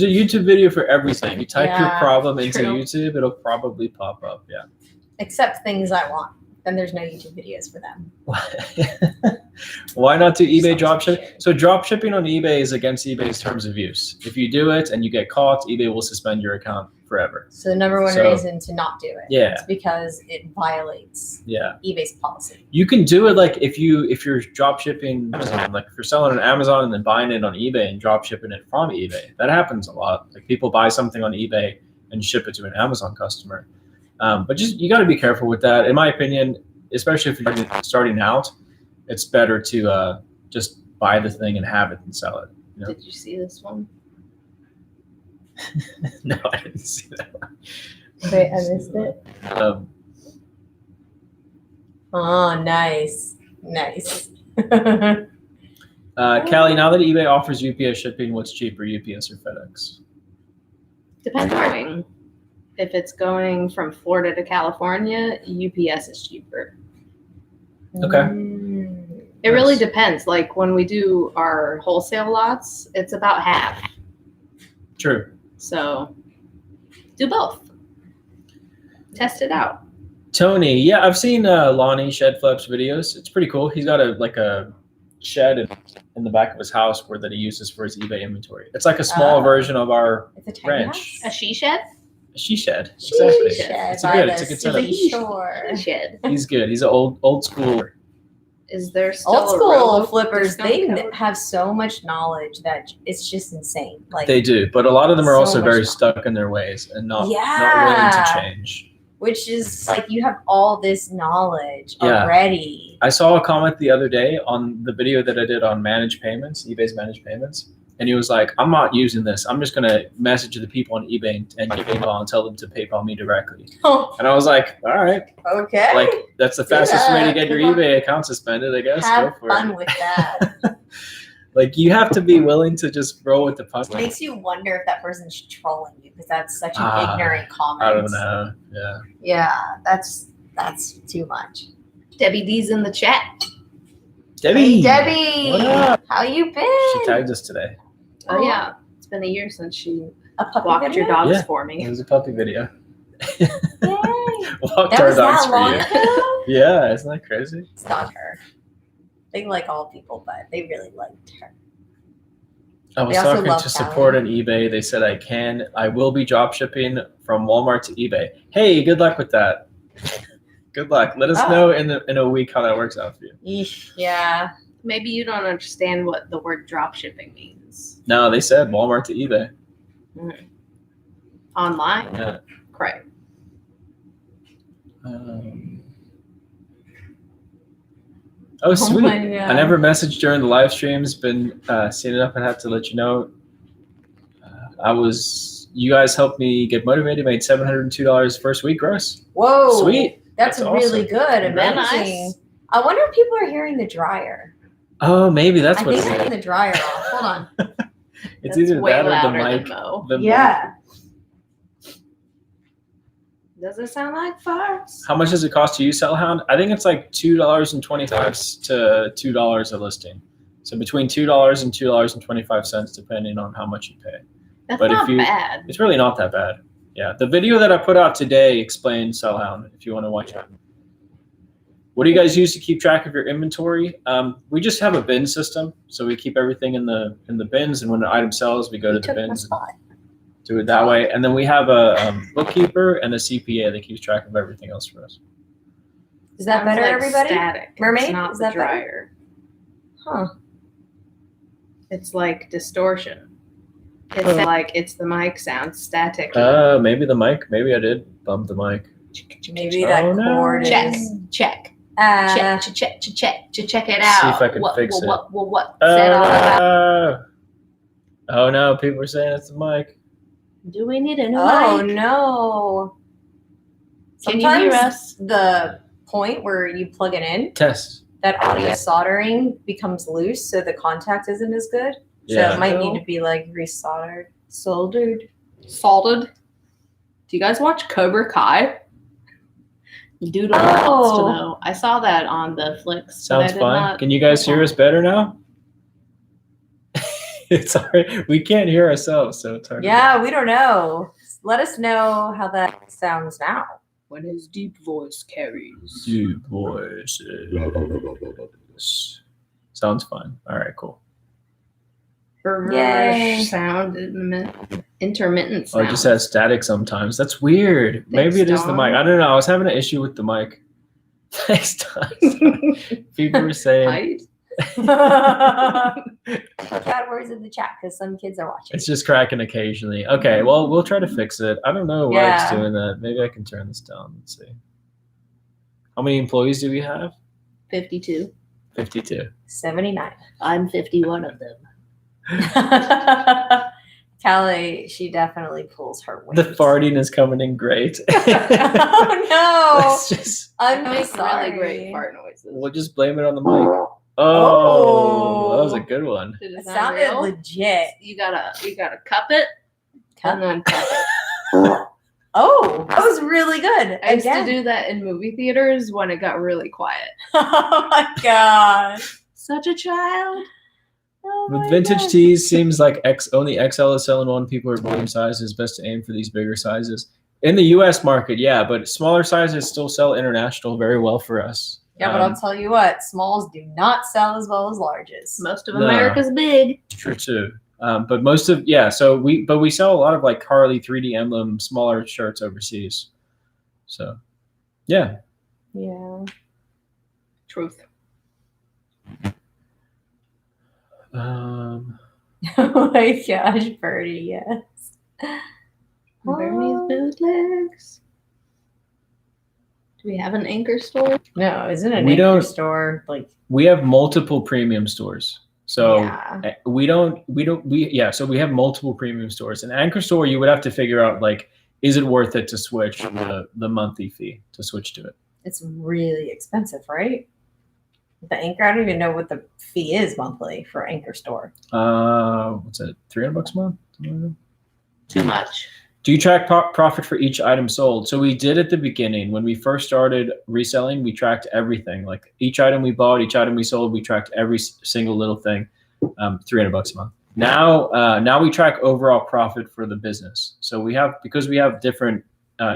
YouTube video for everything. You type your Yeah, problem into true. YouTube, it'll probably pop up. Yeah. Except things I want. Then there's no YouTube videos for them. Why not do eBay Some dropship? shit. So dropshipping on eBay is against eBay's terms of use. If you do it and you get caught, eBay will suspend your account forever. So the number one So- reason to not do it Yeah. is because it violates Yeah. eBay's policy. You can do it like if you're dropshipping, like if you're selling on Amazon and then buying it on eBay and dropshipping it from eBay. That happens a lot. Like people buy something on eBay and ship it to an Amazon customer. But just you got to be careful with that. In my opinion, especially if you're starting out, it's better to just buy the thing and have it and sell it. You know? Did you see this one? No, I didn't see that one. Wait, I missed it. Oh, nice. Nice. Callie, now that eBay offers UPS shipping, what's cheaper, UPS or FedEx? Depending. If it's going from Florida to California, UPS is cheaper. Okay. It really depends. Like when we do our wholesale lots, it's about half. True. So do both. Test it out. Tony, yeah, I've seen Lonnie Shed Flaps videos. It's pretty cool. He's got a shed in the back of his house that he uses for his eBay inventory. It's like a small version of our It's a tiny ranch. A she shed? she shed. She Exactly. shed It's by a good the setup. seashore. She shed. He's good. He's an old school. Is there still Old a school Rolo flippers, discount they code? have so much knowledge that it's just insane. Like They do, but a lot of them are So also much very knowledge. stuck in their ways and not willing Yeah. to change. which is like you have all this knowledge Yeah. already. I saw a comment the other day on the video that I did on managed payments, eBay's managed payments. And he was like, I'm not using this. I'm just going to message the people on eBay and PayPal and tell them to PayPal me directly. Oh, And I was like, all right. okay. Like, that's the fastest way to that. get your eBay account suspended, I guess. Have Go for fun it. with that. Like, you have to be willing to just roll with the punch. It makes you wonder if that person's trolling you because that's such an Ah, ignorant comment. I don't know. Yeah. Yeah, that's too much. Debbie D's in the chat. Debbie. Hey, Debbie, What up? how you She been? tagged us today. Oh yeah, it's been a year since she A puppy walked video? your dogs Yeah. for It me. was a puppy video. Yay. Walked That our was dogs that for long you. ago? Yeah, isn't that crazy? It's not her. They like all people, but they really liked her. I was They also talking love to support Callie. on eBay. They said I will be drop shipping from Walmart to eBay. Hey, good luck with that. Good luck. Let us Oh. know in a week how that works out for you. Yeesh, yeah. Maybe you don't understand what the word drop shipping means. No, they said Walmart to eBay. Online? Yeah. Correct. Oh, sweet. my God. I never messaged during the live streams. Been seeing it up and have to let you know. You guys helped me get motivated. Made $702 first week gross. Whoa. Sweet. That's That's really awesome. good. Isn't that Amazing. nice? I wonder if people are hearing the dryer. Oh, maybe that's I what think it they're is. turning the dryer off. Hold on. It's That's either way that or the louder mic. than Mo. the- Yeah. Does it sound like farts? How much does it cost to use Sellhound? I think it's like $2.25 to $2 a listing. So between $2 and $2.25, depending on how much you pay. That's But if not you- bad. It's really not that bad. Yeah, the video that I put out today explains Sellhound if you want to watch it. What do you guys use to keep track of your inventory? We just have a bin system, so we keep everything in the bins, and when an item sells, we go to You the took my bins and spot. do it that way. And then we have a bookkeeper and a CPA that keeps track of everything else for us. Is that Sounds better, like everybody? Static. Mermaid? It's not Is the that better? dryer. Huh. It's like distortion. It's Oh. like it's the mic sounds static. Maybe the mic. Maybe I did bump the mic. Maybe that Oh, no. cord is. check, check, check it See out. if I can what, fix it. What's it all about? Oh no, people are saying it's the mic. Do we need a new Oh mic? no. Can you hear Sometimes us? the point where you plug it in, Test. that audio soldering becomes loose, so the contact isn't as good. So Yeah. it might need to be like resoldered. Soldered. Salted. Do you guys watch Cobra Kai? Doodle Oh. wants to know. I saw that on the flicks. but I Sounds did fine. not Can you guys click hear on us it. better now? It's alright. We can't hear ourselves, so it's hard. Yeah, we don't know. Let us know how that sounds now. when his deep voice carries. Deep voices. Sounds fun. All right, cool. Yay. Sound intermittent Oh, it sound. just has static sometimes. That's weird. Maybe it is the mic. I don't know. I was having an issue with the mic. Thanks, Tom. People were saying Bad words in the chat because some kids are watching. it's just cracking occasionally. Okay, well, we'll try to fix it. I don't know why it's doing that. Maybe I can turn this down. Let's see. How many employees do we have? 52. 52. 79. I'm 51 of them. Callie, she definitely pulls her weight. The farting is coming in great. Oh no! Let's just, I'm Make sorry. really great fart noises. we'll just blame it on the mic. Oh, that was a good one. It It is not sounded real. legit. You gotta cup it and then cup it. Oh, that was really good. I used Again. to do that in movie theaters when it got really quiet. Oh my god. Such a child. Oh With my vintage God. tees, seems like only XL is selling one. People are volume sizes. Best to aim for these bigger sizes. In the U.S. market, yeah, but smaller sizes still sell international very well for us. Yeah, but I'll tell you what, smalls do not sell as well as larges. Most of No. America's big. True too. But most of so we sell a lot of like Harley 3D emblem smaller shirts overseas. So yeah. Yeah. Truth. Um, Oh my gosh, Birdie, yes. Bernie's Oh. bootlegs. Do we have an anchor store? No, isn't it an We anchor don't- store? Like, we have multiple premium stores. So yeah. so we have multiple premium stores. An anchor store, you would have to figure out like, is it worth it to switch the monthly fee to switch to it? It's really expensive, right? The anchor, I don't even know what the fee is monthly for anchor store. What's it? $300 a month? Something like that? Too much. Do you track profit for each item sold? So we did at the beginning when we first started reselling. We tracked everything, like each item we bought, each item we sold. We tracked every single little thing. $300 a month. Now we track overall profit for the business. So because we have different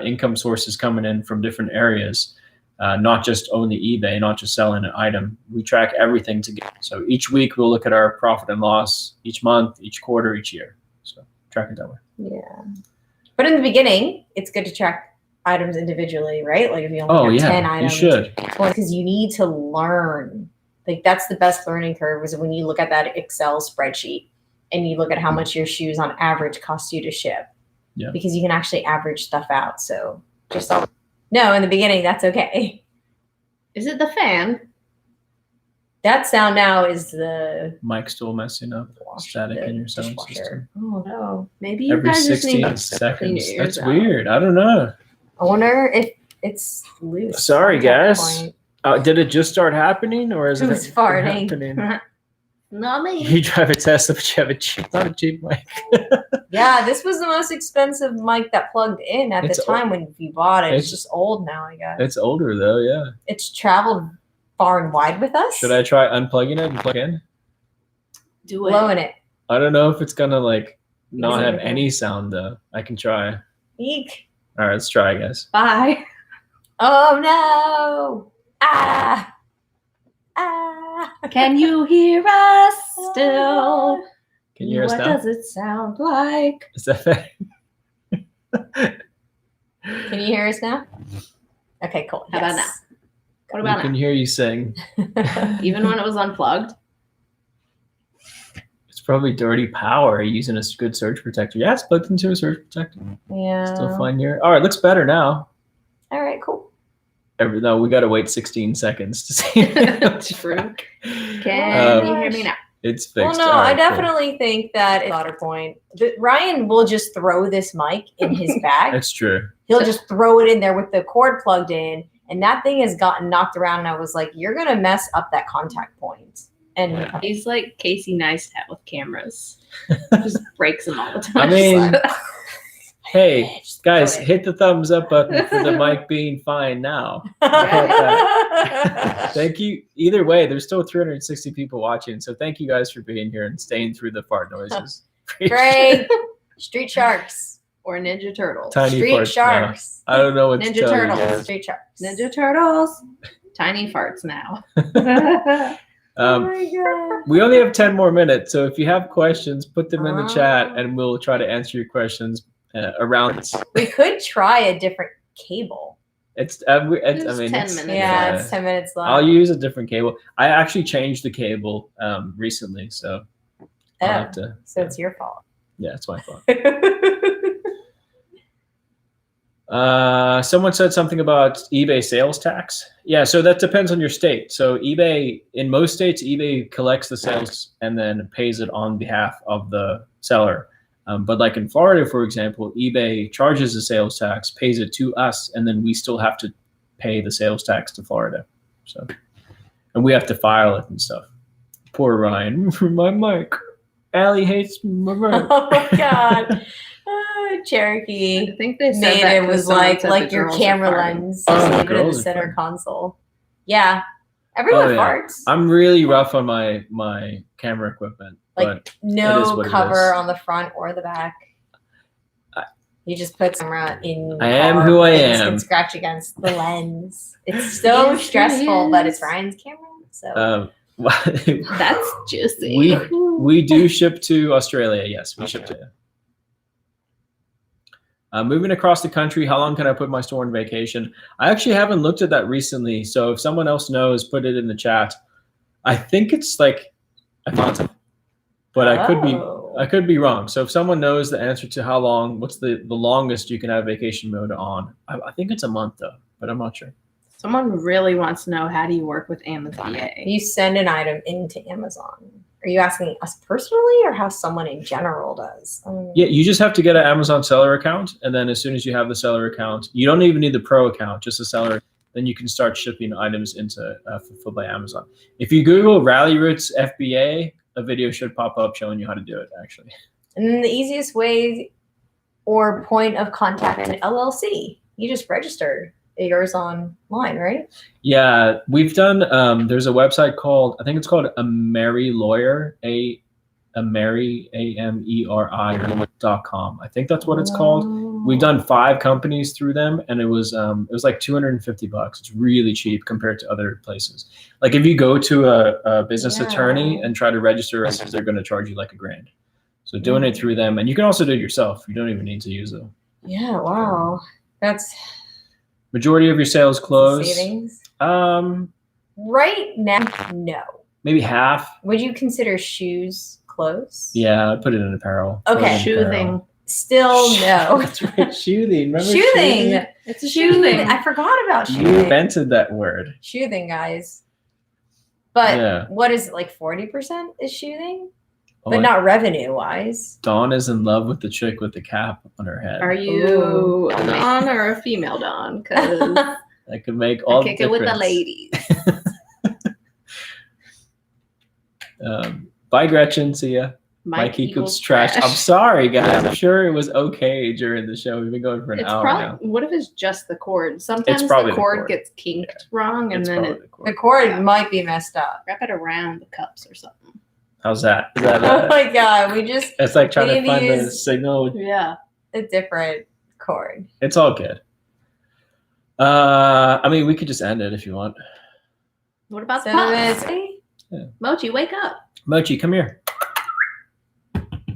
income sources coming in from different areas, not just only eBay, not just selling an item. We track everything together. So each week we'll look at our profit and loss each month, each quarter, each year. So track it that way. Yeah. But in the beginning, it's good to track items individually, right? Like if you only have 10 items. You should. Because you need to learn. Like that's the best learning curve is when you look at that Excel spreadsheet and you look at how much your shoes on average cost you to ship. Yeah. Because you can actually average stuff out. So just no, in the beginning, that's okay. Is it the fan? That sound now is the Mike's still messing up. Static in your sound dishwasher. system. Oh no. Maybe you Every guys just need 16 to clean seconds. your ears That's out. weird. I don't know. I wonder if it's loose. Sorry, at that guys. point. Did it just start happening, or is it Who's farting? happening? Not me. You drive a Tesla, but you have it's not a cheap mic. Yeah, this was the most expensive mic that plugged in at It's the time when you bought it. It's it's- just old now, I guess. It's older though, yeah. It's traveled far and wide with us. Should I try unplugging it and plug in? Do it. blowing it? I don't know if it's gonna like not Is it have okay? any sound though. I can try. Eek. All right, let's try, guys. Bye. Oh no! Ah! Ah! Can you hear us still? Can you hear us What now? does it sound like? Is that fair? Can you hear us now? Okay, cool. How about Yes. What We about can now? hear you sing. Even when it was unplugged? It's probably dirty power using a good surge protector. Yeah, it's plugged into a surge protector. Yeah. Still fine here. All right, looks better now. All right, cool. No, we got to wait 16 seconds to see. True. Can you hear me now? It's fixed. Well, no, All right, I definitely think that it's Otter Point. Ryan will just throw this mic in his cool. bag. It's true. He'll just throw it in there with the cord plugged in, and that thing has gotten knocked around. And I was like, "You're gonna mess up that contact point." And He's like Casey Neistat with cameras. Just breaks them all the time. I mean, hey, Just guys, throw it. hit the thumbs up button for the mic being fine now. Thank you. Either way, there's still 360 people watching, so thank you guys for being here and staying through the fart noises. Great. Street Sharks. or Ninja Turtles? Tiny Street farts now. sharks. I don't know what to Ninja tell you Turtles. guys. Street sharks. Ninja Turtles. Tiny farts now. Oh my god. We only have 10 more minutes, so if you have questions, put them in the chat, Oh. and we'll try to answer your questions around. We could try a different cable. It's I mean, 10 it's, minutes. Yeah, it's 10 minutes left. I'll use a different cable. I actually changed the cable recently, so I'll Oh, have to. so it's your fault. Yeah, it's my fault. Someone said something about eBay sales tax. Yeah, so that depends on your state. So eBay, in most states, eBay collects the sales and then pays it on behalf of the seller. But like in Florida, for example, eBay charges a sales tax, pays it to us, and then we still have to pay the sales tax to Florida. So, and we have to file it and stuff. Poor Ryan. My mic. Allie hates my mic. Oh my god. I Cherokee think they said made that it 'cause was someone like said the your girls are camera farting. lens. Oh, Just the leave it in the girls are center farting. console. Yeah. Everyone Oh, yeah. farts. I'm really rough on my camera equipment, Like, but it is no what it cover is. on the front or the back. You just put camera in the I am car, who I things am. can scratch against the lens. It's so Yes, it stressful, but it's is. Ryan's camera. So That's juicy. we do ship to Australia. Yes, we ship to. Moving across the country, how long can I put my store on vacation? I actually haven't looked at that recently. So if someone else knows, put it in the chat. I think it's like a month, but I could be wrong. So if someone knows the answer to how long, what's the longest you can have vacation mode on? I think it's a month though, but I'm not sure. Someone really wants to know, how do you work with Amazon? You send an item into Amazon. Are you asking us personally or how someone in general does? Yeah, you just have to get an Amazon seller account. And then as soon as you have the seller account, you don't even need the pro account, just a seller. Then you can start shipping items into Fulfilled by Amazon. If you Google Ralli Roots FBA, a video should pop up showing you how to do it, actually. And then the easiest way or point of contact an LLC, you just register yours online, right? Yeah, we've done, there's a website called, I think it's called Ameri Lawyer, AMERI.com. I think that's what it's called. We've done 5 companies through them, and it was like $250. It's really cheap compared to other places. Like if you go to a business attorney and try to register, they're going to charge you like $1,000. So doing it through them, and you can also do it yourself. You don't even need to use them. Yeah, wow. That's Majority of your sales close. savings. Right now, no. Maybe half. Would you consider shoes clothes? Yeah, I put it in apparel. Okay. Shoothing. Still no. That's right, shoothing. Remember Shoothing. It's a Shoothing. I forgot about You shoothing. invented that word. Shoothing, guys. But Yeah. what is it, like 40% is shoothing? Oh, But not revenue wise. Dawn is in love with the chick with the cap on her head. Are you a Don or a female Don? Because That could make all I the kick it with the difference. ladies. Bye, Gretchen. See ya. Mike equals trash. I'm sorry, guys. I'm sure it was okay during the show. We've been going for an It's hour probably. now. What if it's just the cord? Sometimes probably the the cord cord. gets kinked wrong, and It's then probably it the cord. The cord Yeah. might be messed up. wrap it around the cups or something. How's that? Is that Oh my god, we just it's like trying we to need find to the use- signal. Yeah. a different cord. It's all good. I mean, we could just end it if you want. What about the 7 pups? minutes. Mochi, wake up. Mochi, come here.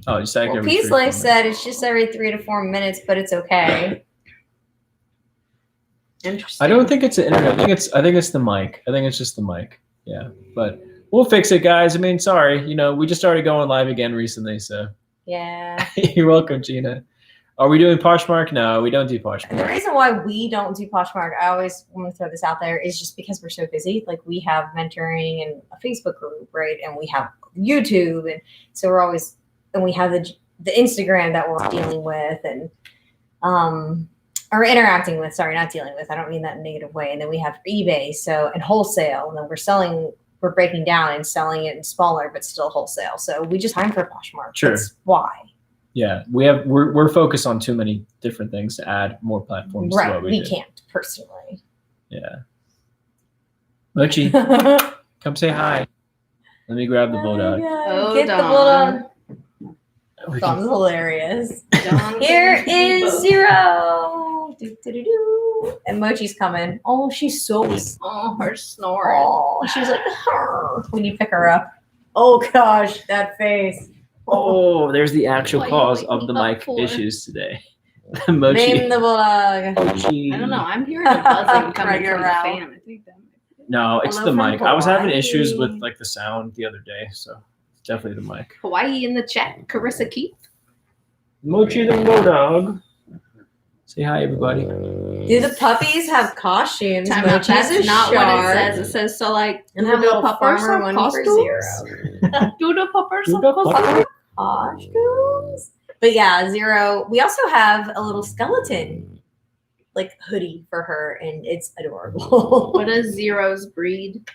Oh, you said Well, every Peace 3 or 4 Life minutes. said it's just every 3 to 4 minutes, but it's okay. Interesting. I don't think it's an internet. I think it's the mic. I think it's just the mic. Yeah, but we'll fix it, guys. I mean, sorry. We just started going live again recently, so Yeah. you're welcome, Gina. Are we doing Poshmark? No, we don't do And the Poshmark. reason why we don't do Poshmark, I always want to throw this out there, is just because we're so busy. Like we have mentoring and a Facebook group, right? And we have YouTube, and so we're always, and we have the Instagram that we're dealing with, and or interacting with. Sorry, not dealing with. I don't mean that in a negative way. And then we have eBay, and wholesale, and then we're breaking down and selling it in smaller, but still wholesale. So we just time for Poshmark. Sure. That's why. Yeah, we're focused on too many different things to add more platforms to Right. what we We do. can't personally. Yeah. Mochi, come say hi. Let me grab the bulldog. Oh, Get the Dawn. bulldog. We Dawn's can- hilarious. Here is Zero. Do. And Mochi's coming. Oh, she's so. Oh, her snoring. Oh, she's like when you pick her up. Oh gosh, that face. Oh, there's the actual What are you cause waking of the me up mic for? issues today. Mochi. Name the bulldog. Mochi. I don't know. I'm hearing a buzzing coming Right from the around. fan. I think that might be No, it's Hello the from mic. I was having Hawaii. issues with like the sound the other day, so it's definitely the mic. Hawaii in the chat. Carissa Keith. Mochi the bulldog. Say hi, everybody. Do the puppies have costumes? Time out. Mochi's That's a not shark. what it says. It says so like And have a little farmer one for Zero. Do the puppers Do the puppers. Costumes. But yeah, Zero. We also have a little skeleton like hoodie for her, and it's adorable. What is Zero's breed?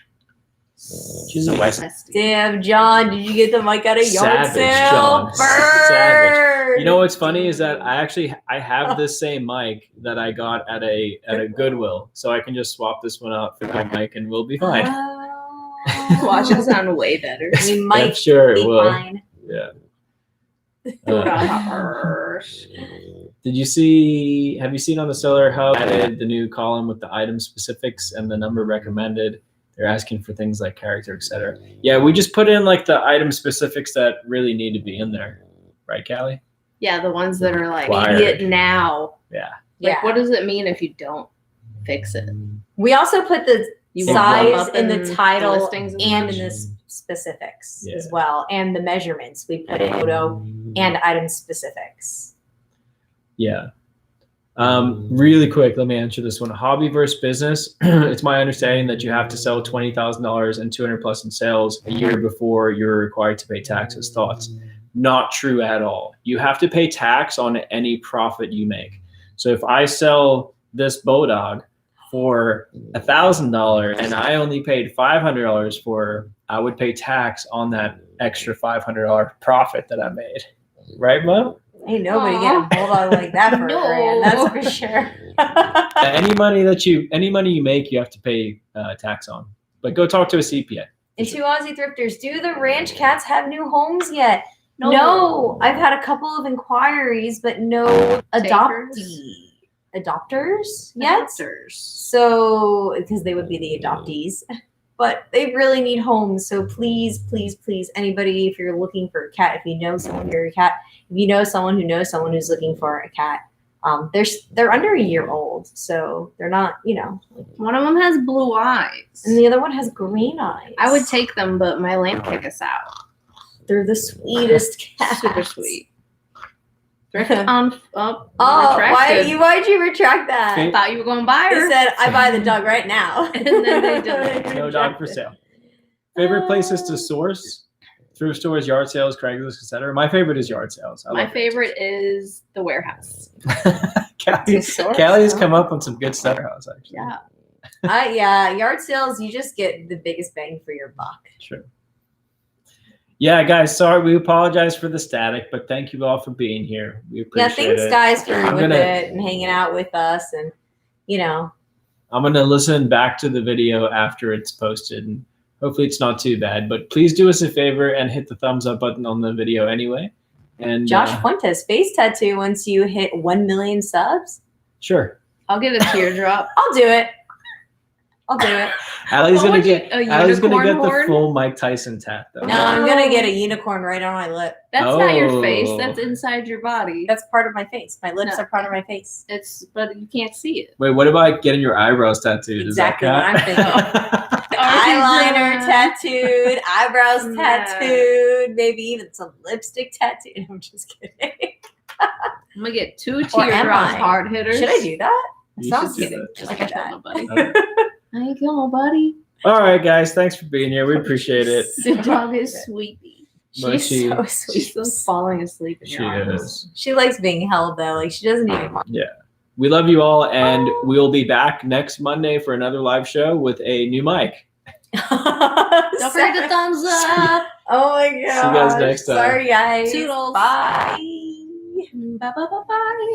She's a West. Damn, John, did you get the mic at a yard Savage, sale? John. Savage. Bird. You know what's funny is that I have this same mic that I got at a Goodwill, so I can just swap this one out for my mic and we'll be fine. Watch it sound way better. We might I'm sure be it will. fine. Yeah. Did you see? Have you seen on the Seller Hub added the new column with the item specifics and the number recommended? They're asking for things like character, etc. Yeah, we just put in like the item specifics that really need to be in there, right, Callie? Yeah, the ones that are like Wired. idiot now. Yeah. Like, Yeah. what does it mean if you don't fix it? We also put the You size bump up in the in title listings and and in such? the specifics Yeah. as well, and the measurements. We put in photo and item specifics. Yeah. Really quick, let me answer this one. Hobby versus business. It's my understanding that you have to sell $20,000 and 200 plus in sales a year before you're required to pay taxes. Thoughts? Not true at all. You have to pay tax on any profit you make. So if I sell this Bodog for $1,000 and I only paid $500 for her, I would pay tax on that extra $500 profit that I made. Right, Mo? Ain't nobody Aw. getting a bulldog like that for No. a grand, that's for sure. Any money you make, you have to pay tax on. But go talk to a CPA. And two Aussie thrifters, do the ranch cats have new homes yet? No. I've had a couple of inquiries, but no adopters yet. Adopters. So, because they would be the adoptees, but they really need homes. So please, please, please, anybody, if you're looking for a cat, if you know someone for a cat, if you know someone who knows someone who's looking for a cat, they're under a year old, so they're not, One of them has blue eyes. and the other one has green eyes. I would take them, but my lamp kick us out. They're the sweetest cats. Super sweet. Thrift on up. Oh, retracted. why'd you retract that? I thought you were going to buy He her. said, I buy the dog right now. And then they did. No dog for sale. Favorite places to source? Thrift stores, yard sales, Craigslist, etc. My favorite is yard sales. I My love favorite is the warehouse. Callie's come up with some good stuff. Actually. Yeah. Yeah, yard sales, you just get the biggest bang for your buck. Sure. Yeah, guys, sorry, we apologize for the static, but thank you all for being here. We appreciate Thanks, it. guys, for I'm with gonna- it and hanging out with us, and I'm going to listen back to the video after it's posted, and hopefully it's not too bad. But please do us a favor and hit the thumbs up button on the video anyway. And Josh Fuentes face tattoo once you hit 1 million subs. Sure. I'll get a teardrop. I'll do it. Allie's What gonna would you- get. a Allie's gonna unicorn get horn? the full Mike Tyson tat though. No, I'm gonna get a unicorn right on my lip. That's not your Oh. face. That's inside your body. That's part of my face. My lips No. are part of my face. But you can't see it. Wait, what about getting your eyebrows tattooed? Exactly Does what that I'm thinking. Eyeliner tattooed, eyebrows Nah. tattooed, maybe even some lipstick tattooed. I'm just kidding. I'm gonna get 2 Or am teardrops, I? hard hitters. Should I do that? You Sounds should do good. that. Just Like like I that. told nobody. Okay. I ain't kill nobody. All right, guys, thanks for being here. We appreciate it. The dog is sleepy. But She's she- so sweet. She's still falling asleep in She your arms. is. She likes being held though. Like she doesn't even want. We love you all, and we'll be back next Monday for another live show with a new mic. Don't forget to thumbs up. Oh my god. See you guys next time. Sorry guys. Toodles. Bye. Bye bye bye bye.